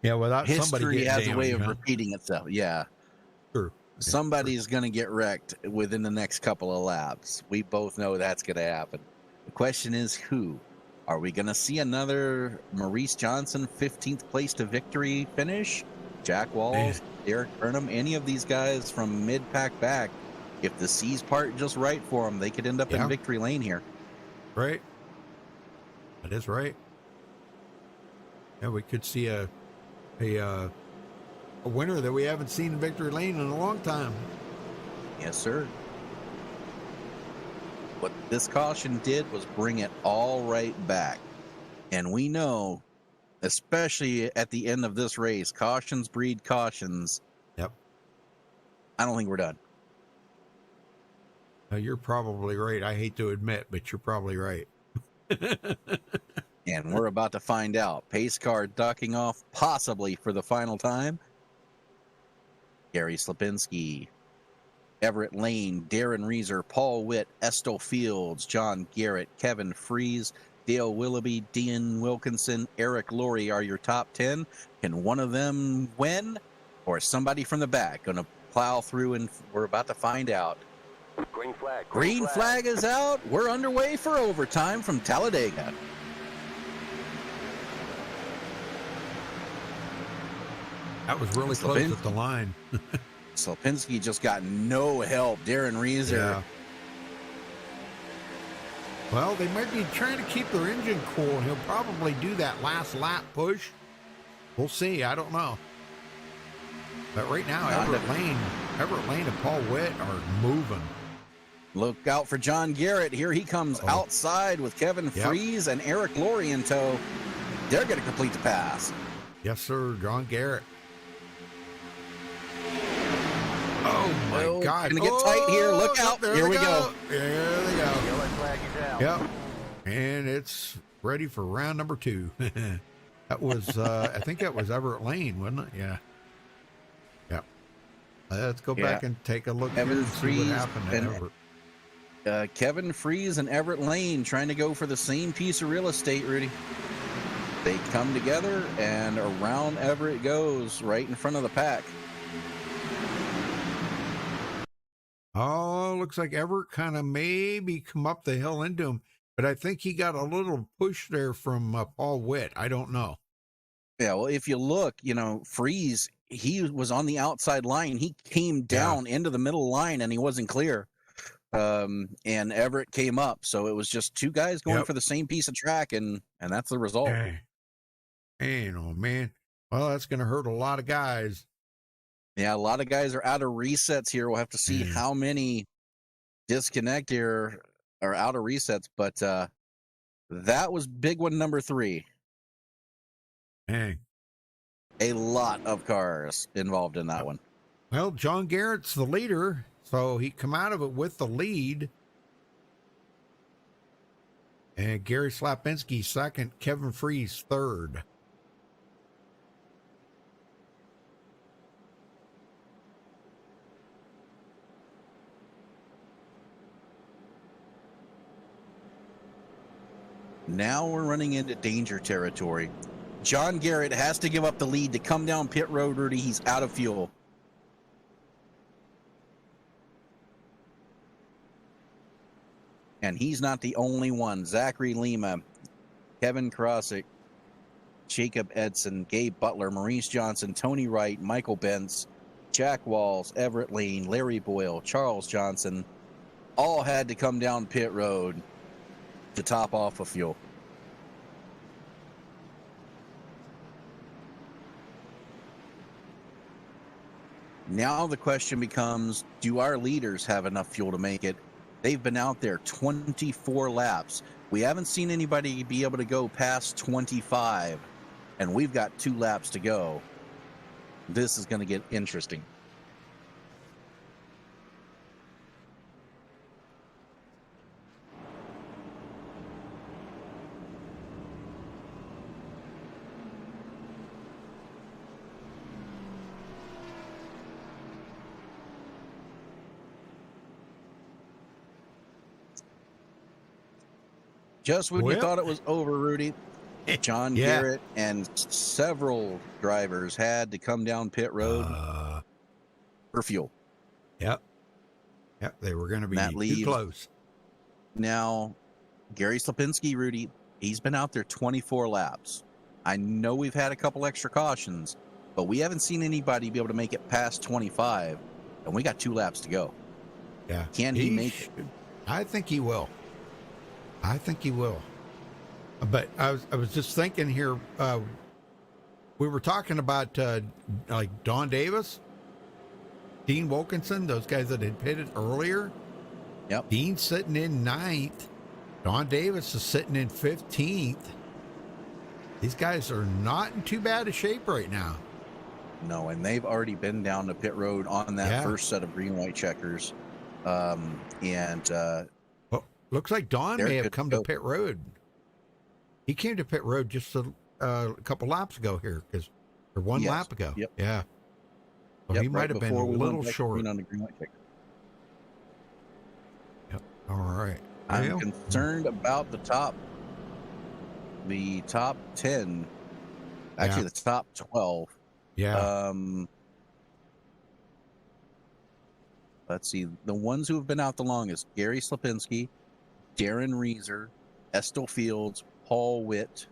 Yeah, without somebody History getting has a way damaged, of huh? repeating itself. Yeah. True. Somebody's going to get wrecked within the next couple of laps. We both know that's going to happen. The question is who? Are we going to see another Maurice Johnson 15th place to victory finish? Jack Walls, Derek Burnham, any of these guys from mid-pack back, if the C's part just right for them, they could end up in victory lane here. Right. That is right. Yeah, we could see a winner that we haven't seen in victory lane in a long time. Yes, sir. What this caution did was bring it all right back. And we know, especially at the end of this race, cautions breed cautions. Yep. I don't think we're done. You're probably right. I hate to admit, but you're probably right. And we're about to find out. Pace car ducking off, possibly for the final time. Gary Slipinski, Everett Lane, Darren Reeser, Paul Witt, Esto Fields, John Garrett, Kevin Fries, Dale Willoughby, Dean Wilkinson, Eric Laurie are your top 10. Can one of them win? Or is somebody from the back going to plow through? And we're about to find out. Green flag. Green flag is out. We're underway for overtime from Talladega. That was really close at the line. Slipinski just got no help. Darren Reeser. Yeah. Well, they might be trying to keep their engine cool, and he'll probably do that last lap push. We'll see. I don't know. But right now, Everett Lane and Paul Witt are moving. Look out for John Garrett. Here he comes outside with Kevin Fries and Eric Laurie in tow. They're going to complete the pass. Yes, sir. John Garrett. Oh, my God. Going to get tight here. Look out. Here we go. There they go. Yellow flag is out. Yep. And it's ready for round number 2. That was, I think that was Everett Lane, wasn't it? Yeah. Yep. Let's go back and take a look here and see what happened to Everett. Kevin Fries and Everett Lane trying to go for the same piece of real estate, Rudy. They come together, and around Everett goes right in front of the pack. Oh, looks like Everett kind of maybe come up the hill into him, but I think he got a little push there from Paul Witt. I don't know. Yeah, well, if you look, Fries, he was on the outside line. He came down into the middle line, and he wasn't clear. and Everett came up. So it was just two guys going for the same piece of track, and that's the result. Man, oh man. Well, that's going to hurt a lot of guys. Yeah, a lot of guys are out of resets here. We'll have to see how many disconnect here are out of resets, but that was big one number 3. Dang. A lot of cars involved in that one. Well, John Garrett's the leader, so he come out of it with the lead. And Gary Slapinski second, Kevin Freese third. Now we're running into danger territory. John Garrett has to give up the lead to come down pit road, Rudy. He's out of fuel. And he's not the only one. Zachary Lima, Kevin Krosick, Jacob Edson, Gabe Butler, Maurice Johnson, Tony Wright, Michael Bentz, Jack Walls, Everett Lane, Larry Boyle, Charles Johnson, all had to come down pit road to top off of fuel. Now the question becomes, do our leaders have enough fuel to make it? They've been out there 24 laps. We haven't seen anybody be able to go past 25, and we've got 2 laps to go. This is going to get interesting. Just when you thought it was over, Rudy, John Garrett and several drivers had to come down pit road for fuel. Yep, they were going to be too close. Now, Gary Slapinski, Rudy, he's been out there 24 laps. I know we've had a couple extra cautions, but we haven't seen anybody be able to make it past 25, and we got 2 laps to go. Yeah. Can he make it? I think he will. But I was just thinking here, we were talking about like Don Davis, Dean Wilkinson, those guys that had pitted earlier. Yep. Dean's sitting in 9th. Don Davis is sitting in 15th. These guys are not in too bad a shape right now. No, and they've already been down to pit road on that first set of green-white checkers. Looks like Don may have come to pit road. He came to pit road just a couple laps ago here, or one lap ago. Yep. Yeah. Well, he might have been a little short. On the green light checker. Yep. All right. I'm concerned about the top 10. Actually, the top 12. Yeah. Let's see. The ones who have been out the longest: Gary Slapinski, Darren Reeser, Estel Fields, Paul Witt.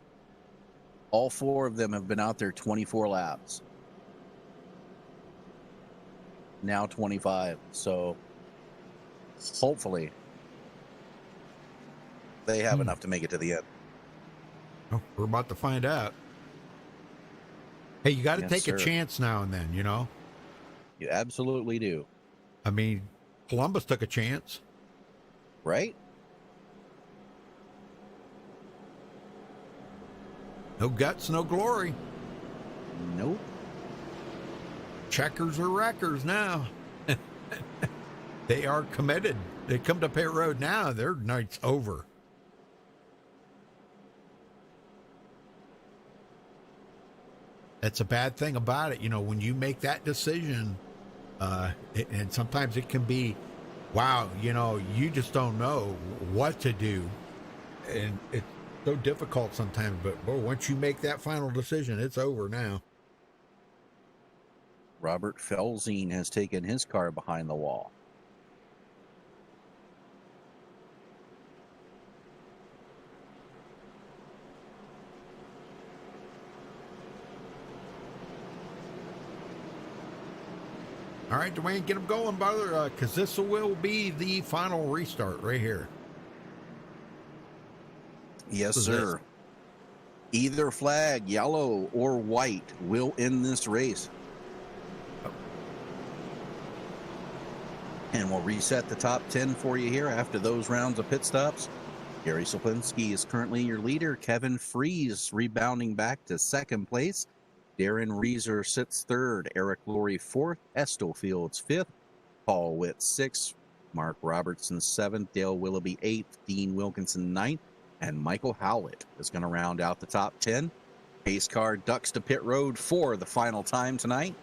All 4 of them have been out there 24 laps. Now 25. So hopefully they have enough to make it to the end. Oh, we're about to find out. Hey, you got to take sir. a chance now and then, you know? You absolutely do. I mean, Columbus took a chance. Right? No guts, no glory. Nope. Checkers are wreckers now. They are committed. They come to pit road now. Their night's over. That's a bad thing about it. You know, when you make that decision, and sometimes it can be, wow, you know, you just don't know what to do. And it's so difficult sometimes, but boy, once you make that final decision, it's over now. Robert Felzine has taken his car behind the wall. All right, Dwayne, get them going, brother, because this will be the final restart right here. Yes, sir. Either flag, yellow or white, will end this race. And we'll reset the top 10 for you here after those rounds of pit stops. Gary Saplinski is currently your leader. Kevin Freeze rebounding back to second place. Darren Reeser sits third. Eric Laurie fourth. Estel Fields fifth. Paul Witt sixth. Mark Robertson seventh. Dale Willoughby eighth. Dean Wilkinson ninth. And Michael Howlett is going to round out the top 10. Pace car ducks to pit road for the final time tonight.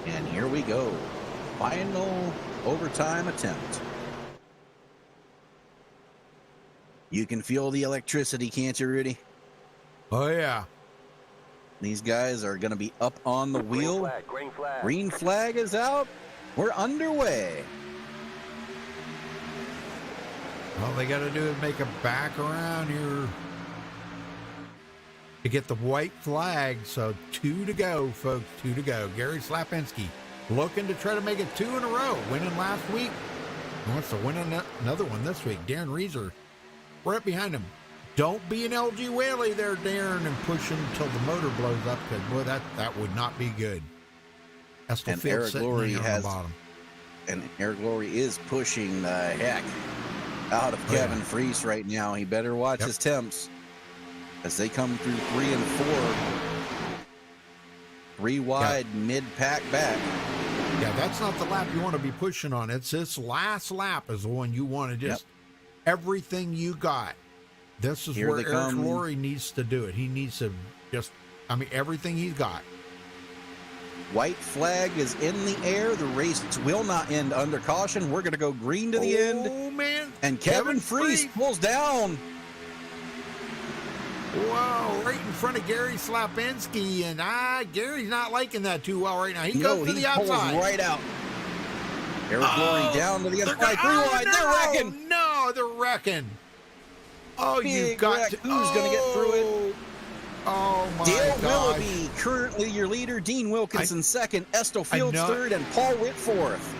And here we go. Final overtime attempt. You can feel the electricity, can't you, Rudy? Oh, yeah. These guys are going to be up on the wheel. Green flag, green flag. Green flag is out. We're underway. All they got to do is make a back around here to get the white flag. So 2 to go, folks. 2 to go. Gary Slapinski looking to try to make it 2 in a row. Winning last week. He wants to win another one this week. Darren Reeser right behind him. Don't be an LG Whaley there, Darren, and push him until the motor blows up, because, boy, that would not be good. Estel And Field Eric sitting Laurie there on the bottom. And Eric Laurie is pushing the heck out of Kevin Freese right now. He better watch his temps as they come through 3 and 4. 3 wide, mid-pack back. Yeah, that's not the lap you want to be pushing on. It's this last lap is the one you want to just everything you got. This is where Eric Laurie needs to do it. He needs to just, everything he's got. White flag is in the air. The race will not end under caution. We're going to go green to the end. Oh, man. And Kevin Freese pulls down. Whoa, right in front of Gary Slapinski. And Gary's not liking that too well right now. He goes to the outside. Pulls right out. Eric Laurie down to the inside. 3 wide. They're wrecking. No, they're wrecking. Oh, Big wreck. Who's going to get through it? Oh, my Dale gosh. Willoughby, currently your leader. Dean Wilkinson second. Estel Fields third. And Paul Witt fourth.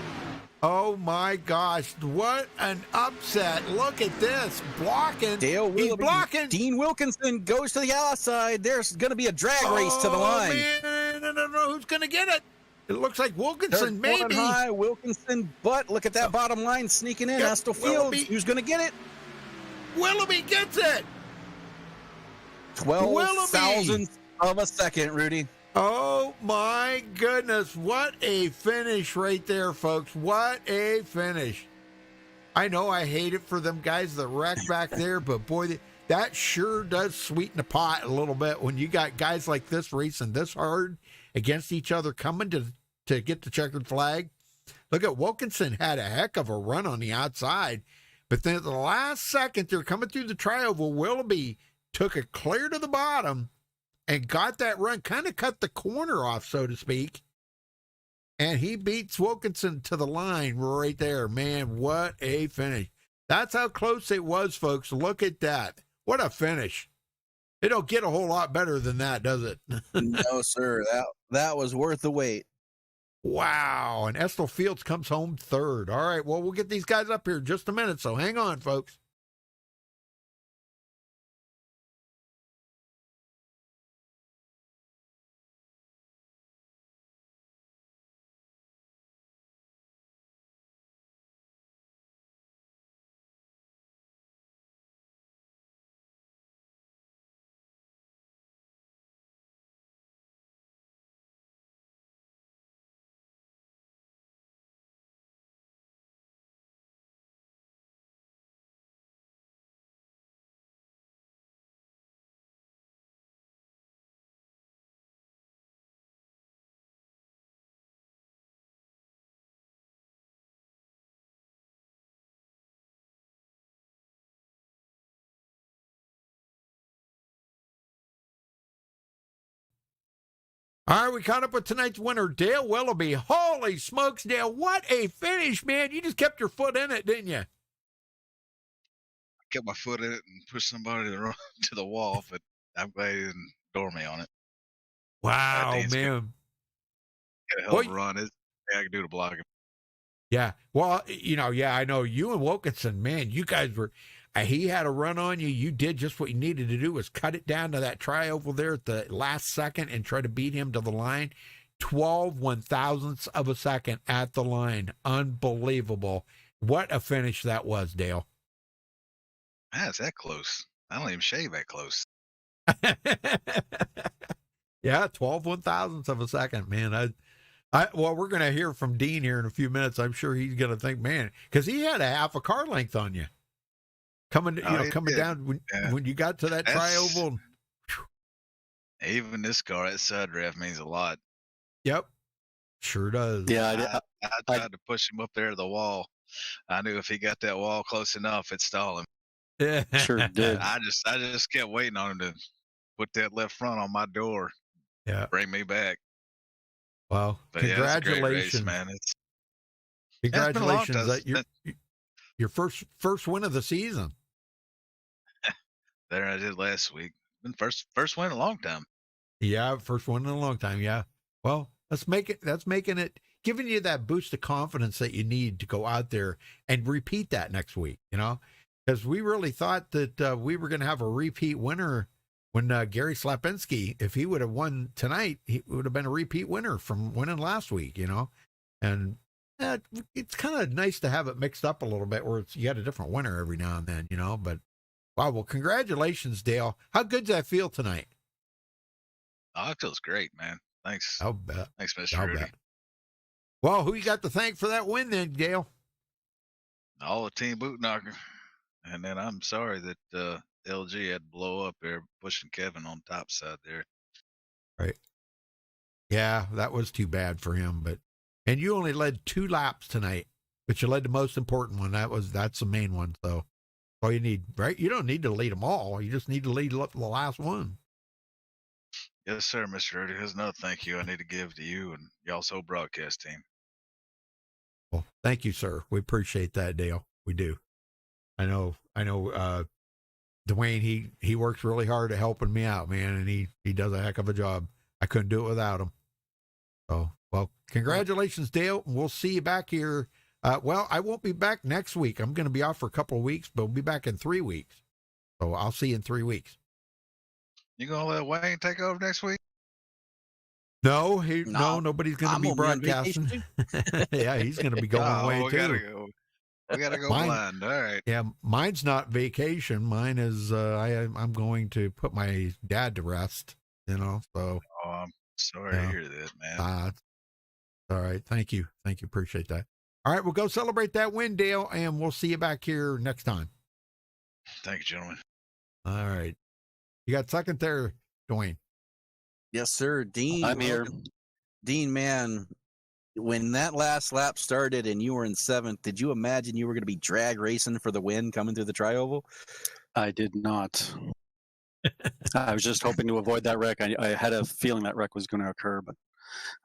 Oh, my gosh. What an upset. Look at this. Blocking. Dale Willoughby. He's blocking. Dean Wilkinson goes to the outside. There's going to be a drag race to the line. Man. I don't know who's going to get it. It looks like Wilkinson, maybe. High, Wilkinson, but look at that bottom line sneaking in. Estel Fields, who's going to get it? Willoughby gets it. 12 thousandths of a second, Rudy. Oh, my goodness. What a finish right there, folks. What a finish. I know I hate it for them guys that wreck back there, but boy, that sure does sweeten the pot a little bit when you got guys like this racing this hard against each other coming to get the checkered flag. Look at Wilkinson had a heck of a run on the outside, but then at the last second, they're coming through the trioval. Willoughby took it clear to the bottom and got that run, kind of cut the corner off, so to speak. And he beats Wilkinson to the line right there. Man, what a finish. That's how close it was, folks. Look at that. What a finish. It don't get a whole lot better than that, does it? No, sir. That was worth the wait. Wow. And Estel Fields comes home third. All right, well, we'll get these guys up here in just a minute, so hang on, folks. All right, we caught up with tonight's winner, Dale Willoughby. Holy smokes, Dale, what a finish, man. You just kept your foot in it, didn't you? I kept my foot in it and pushed somebody to the wall, but I'm glad he didn't door me on it. Wow, Dean's man. Got a hell of a run. I can do to block him. Yeah. Well, yeah, I know you and Wilkinson, man, you guys were, he had a run on you. You did just what you needed to do was cut it down to that tri-oval there at the last second and try to beat him to the line. 12 1,000ths of a second at the line. Unbelievable. What a finish that was, Dale. Man, it's that close. I don't even shave that close. Yeah, 12 1,000ths of a second, man. Well, we're going to hear from Dean here in a few minutes. I'm sure he's going to think, man, because he had a half a car length on you coming down when you got to that tri-oval. Even this car, that side draft means a lot. Yep, sure does. Yeah, I tried to push him up there to the wall. I knew if he got that wall close enough, it'd stall him. Yeah, sure did. I just kept waiting on him to put that left front on my door. Yeah, bring me back. Well, but congratulations, yeah, it's a great race, man. Congratulations that your first win of the season. There I did last week. Been first win in a long time. Yeah, first one in a long time. Yeah. Well, that's making it, giving you that boost of confidence that you need to go out there and repeat that next week, because we really thought that we were going to have a repeat winner when Gary Slapinski, if he would have won tonight, he would have been a repeat winner from winning last week, and it's kind of nice to have it mixed up a little bit where you got a different winner every now and then, but wow. Well, congratulations, Dale. How good does that feel tonight? Oh, it feels great, man. Thanks. I'll bet. Thanks, Mr. Rudy. Bet. Well, who you got to thank for that win then, Dale? All the team boot knocker. And then I'm sorry that LG had to blow up there, pushing Kevin on top side there. Right. Yeah, that was too bad for him. And you only led 2 laps tonight, but you led the most important one. That's the main one. So all you need, right? You don't need to lead them all. You just need to lead the last one. Yes, sir, Mr. Rudy. There's another thank you I need to give to you and y'all's whole broadcast team. Well, thank you, sir. We appreciate that, Dale. We do. I know, Dwayne, he works really hard at helping me out, man, and he does a heck of a job. I couldn't do it without him. So, well, congratulations, Dale. We'll see you back here. Well, I won't be back next week. I'm going to be off for a couple of weeks, but we'll be back in 3 weeks. So I'll see you in 3 weeks. You gonna let Wayne take over next week? No, nobody's going to be broadcasting. Yeah, he's going to be going away too. We gotta go blind. All right. Yeah, mine's not vacation. Mine is I'm going to put my dad to rest. So. Oh, I'm sorry to hear that, man. All right. Thank you. Appreciate that. All right, we'll go celebrate that win, Dale, and we'll see you back here next time. Thank you, gentlemen. All right. You got second there, Dwayne. Yes, sir. Dean. I'm here. Dean, man, when that last lap started and you were in 7th, did you imagine you were going to be drag racing for the win coming through the tri-oval? I did not. I was just hoping to avoid that wreck. I had a feeling that wreck was going to occur, but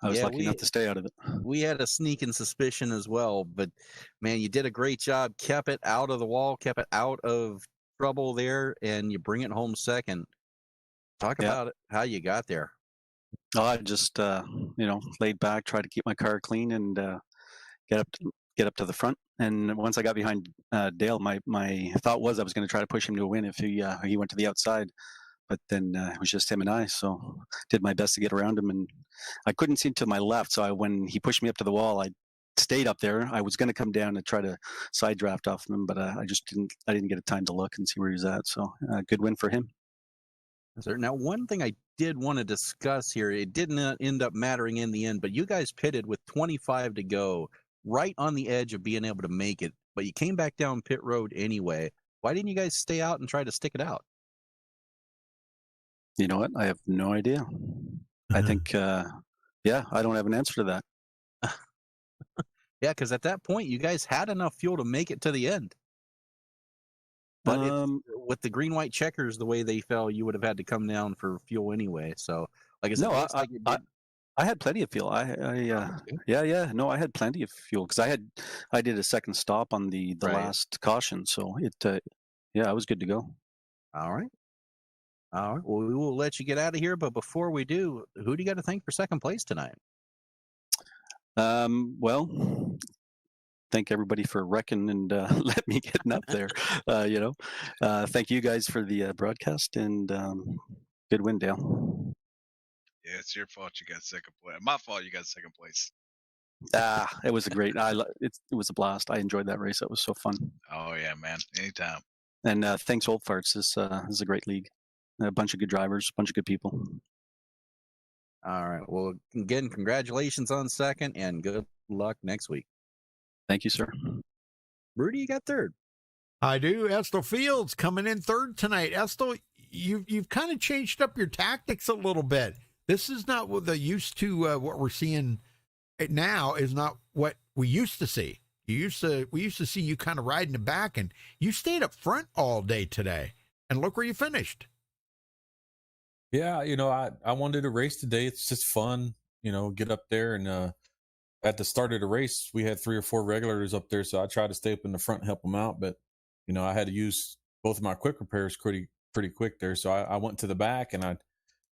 I was lucky enough to stay out of it. We had a sneaking suspicion as well, but man, you did a great job. Kept it out of the wall, kept it out of trouble there, and you bring it home second. Talk about it, how you got there. Oh, I just laid back, tried to keep my car clean, and get up to the front. And once I got behind Dale, my thought was I was going to try to push him to a win if he went to the outside. But then it was just him and I, so did my best to get around him, and I couldn't see to my left. So when he pushed me up to the wall, I stayed up there. I was going to come down and try to side draft off him, but I just didn't. I didn't get a time to look and see where he was at. So good win for him. Now, one thing I did want to discuss here, it didn't end up mattering in the end, but you guys pitted with 25 to go, right on the edge of being able to make it, but you came back down pit road anyway. Why didn't you guys stay out and try to stick it out? You know what? I have no idea. I think, I don't have an answer to that. Yeah, because at that point, you guys had enough fuel to make it to the end. But with the green-white checkers, the way they fell, you would have had to come down for fuel anyway. So, like I said, I had plenty of fuel. I had plenty of fuel because I did a second stop on the last caution. So I was good to go. All right. All right. Well, we will let you get out of here. But before we do, who do you got to thank for second place tonight? Well, thank everybody for wrecking and let me getting up there. Thank you guys for the broadcast and good win, Dale. Yeah, it's your fault you got second place. My fault you got second place. It was a great. It was a blast. I enjoyed that race. It was so fun. Oh yeah, man. Anytime. And thanks, Old Farts. This is a great league. A bunch of good drivers, a bunch of good people. All right. Well, again, congratulations on second, and good luck next week. Thank you, sir. Rudy, you got third. I do. Estel Fields coming in third tonight. Estel, you've kind of changed up your tactics a little bit. This is not what the used to what we're seeing now is not what we used to see. We used to see you kind of riding the back, and you stayed up front all day today. And look where you finished. Yeah, I wanted to race today. It's just fun, get up there. And at the start of the race, we had 3 or 4 regulars up there, so I tried to stay up in the front and help them out. But I had to use both of my quick repairs pretty quick there. So I went to the back and I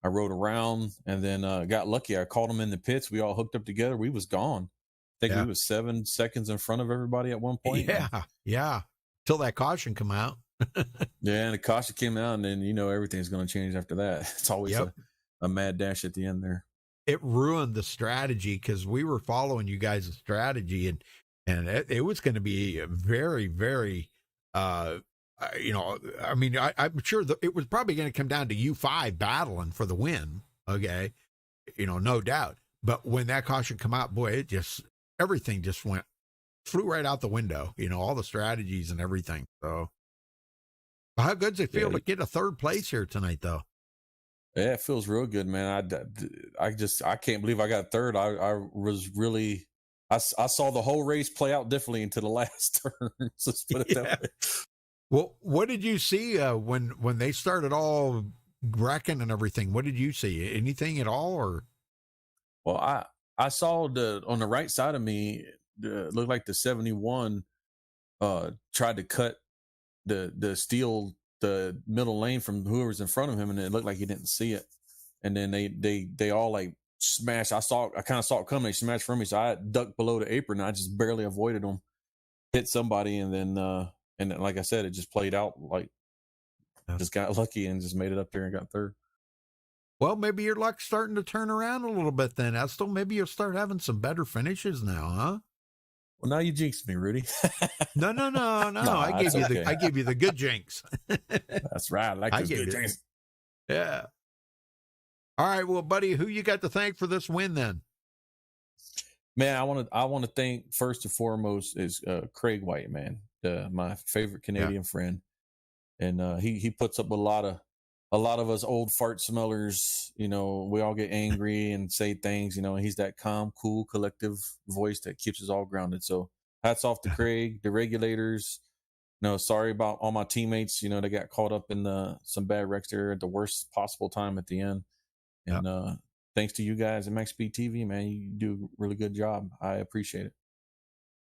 rode around, and then got lucky. I caught them in the pits. We all hooked up together. We was gone. I think we was 7 seconds in front of everybody at one point. Yeah. Till that caution come out. Yeah, and the caution came out, and then everything's going to change after that. It's always a mad dash at the end there. It ruined the strategy because we were following you guys' strategy, and it was going to be very, very, I'm sure it was probably going to come down to you 5 battling for the win. Okay, no doubt. But when that caution come out, boy, everything just flew right out the window. All the strategies and everything. So. How good does it feel to get a third place here tonight, though? Yeah, it feels real good, man. I can't believe I got third. I was really, I saw the whole race play out differently into the last turn. Let's put it that way. Well, what did you see when they started all wrecking and everything? What did you see? Anything at all, or? Well, I saw on the right side of me, looked like the 71 tried to cut the steal the middle lane from whoever's in front of him, and it looked like he didn't see it. And then they all like smashed. I kind of saw it coming. They smashed from me, so I ducked below the apron. And I just barely avoided them, hit somebody, and then like I said, it just played out like just got lucky and just made it up there and got third. Well, maybe your luck's starting to turn around a little bit then, Estel. Maybe you'll start having some better finishes now, huh? Well, now you jinxed me, Rudy. No. I gave you the good jinx. That's right. I like those good jinx. Yeah. All right. Well, buddy, who you got to thank for this win then? Man, I want to thank first and foremost is Craig White, man, my favorite Canadian friend, and he puts up a lot of us old fart smellers. We all get angry and say things. He's that calm, cool, collective voice that keeps us all grounded. So hats off to Craig, the regulators. Sorry about all my teammates. They got caught up in some bad wrecks there at the worst possible time at the end. And thanks to you guys at MaxspeedTV, man, you do a really good job. I appreciate it.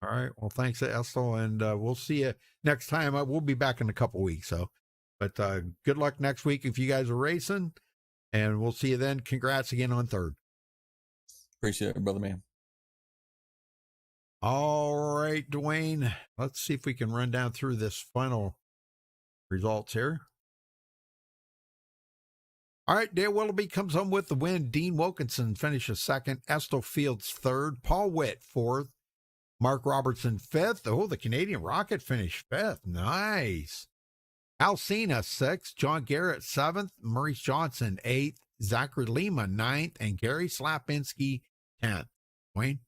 All right. Well, thanks, Estel, and we'll see you next time. We'll be back in a couple weeks. But good luck next week if you guys are racing, and we'll see you then. Congrats again on third. Appreciate it, brother, man. All right, Dwayne. Let's see if we can run down through this final results here. All right, Dale Willoughby comes home with the win. Dean Wilkinson finishes second. Estel Fields third. Paul Witt fourth. Mark Robertson fifth. Oh, the Canadian Rocket finished fifth. Nice. Alcina sixth. John Garrett seventh. Maurice Johnson eighth. Zachary Lima ninth. And Gary Slapinski 10th. Wayne?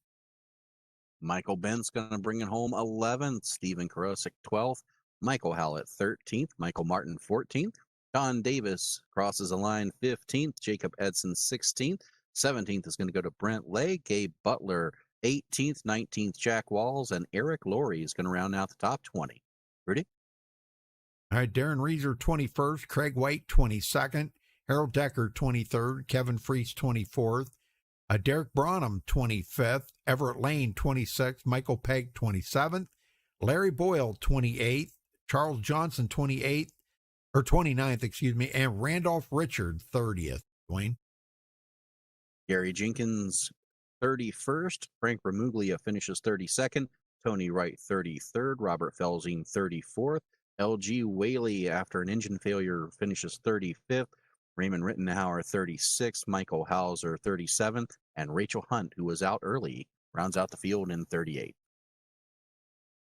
Michael Bent's going to bring it home 11th. Stephen Karosik 12th. Michael Hallett 13th. Michael Martin 14th. Don Davis crosses the line 15th. Jacob Edson 16th. 17th is going to go to Brent Lay. Gabe Butler 18th. 19th, Jack Walls. And Eric Laurie is going to round out the top 20. Rudy? All right, Darren Reeser 21st. Craig White 22nd. Harold Decker 23rd. Kevin Freese 24th. Derek Branham 25th. Everett Lane 26th. Michael Pegg 27th. Larry Boyle 28th. Charles Johnson 28th. or 29th, excuse me, and Randolph Richard 30th. Dwayne. Gary Jenkins 31st. Frank Remuglia finishes 32nd. Tony Wright 33rd. Robert Felsing 34th. LG Whaley, after an engine failure, finishes 35th. Raymond Rittenhauer 36th. Michael Hauser 37th. And Rachel Hunt, who was out early, rounds out the field in 38th.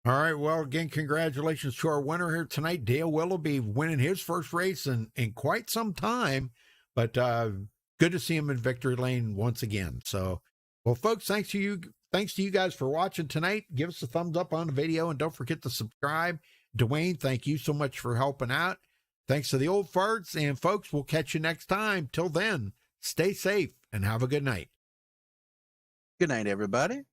All right. Well, again, congratulations to our winner here tonight. Dale Willoughby winning his first race in quite some time, but good to see him in victory lane once again. So, well, folks, thanks to you guys for watching tonight. Give us a thumbs up on the video and don't forget to subscribe. Dwayne, thank you so much for helping out. Thanks to the old farts, and folks, we'll catch you next time. Till then, stay safe and have a good night. Good night, everybody.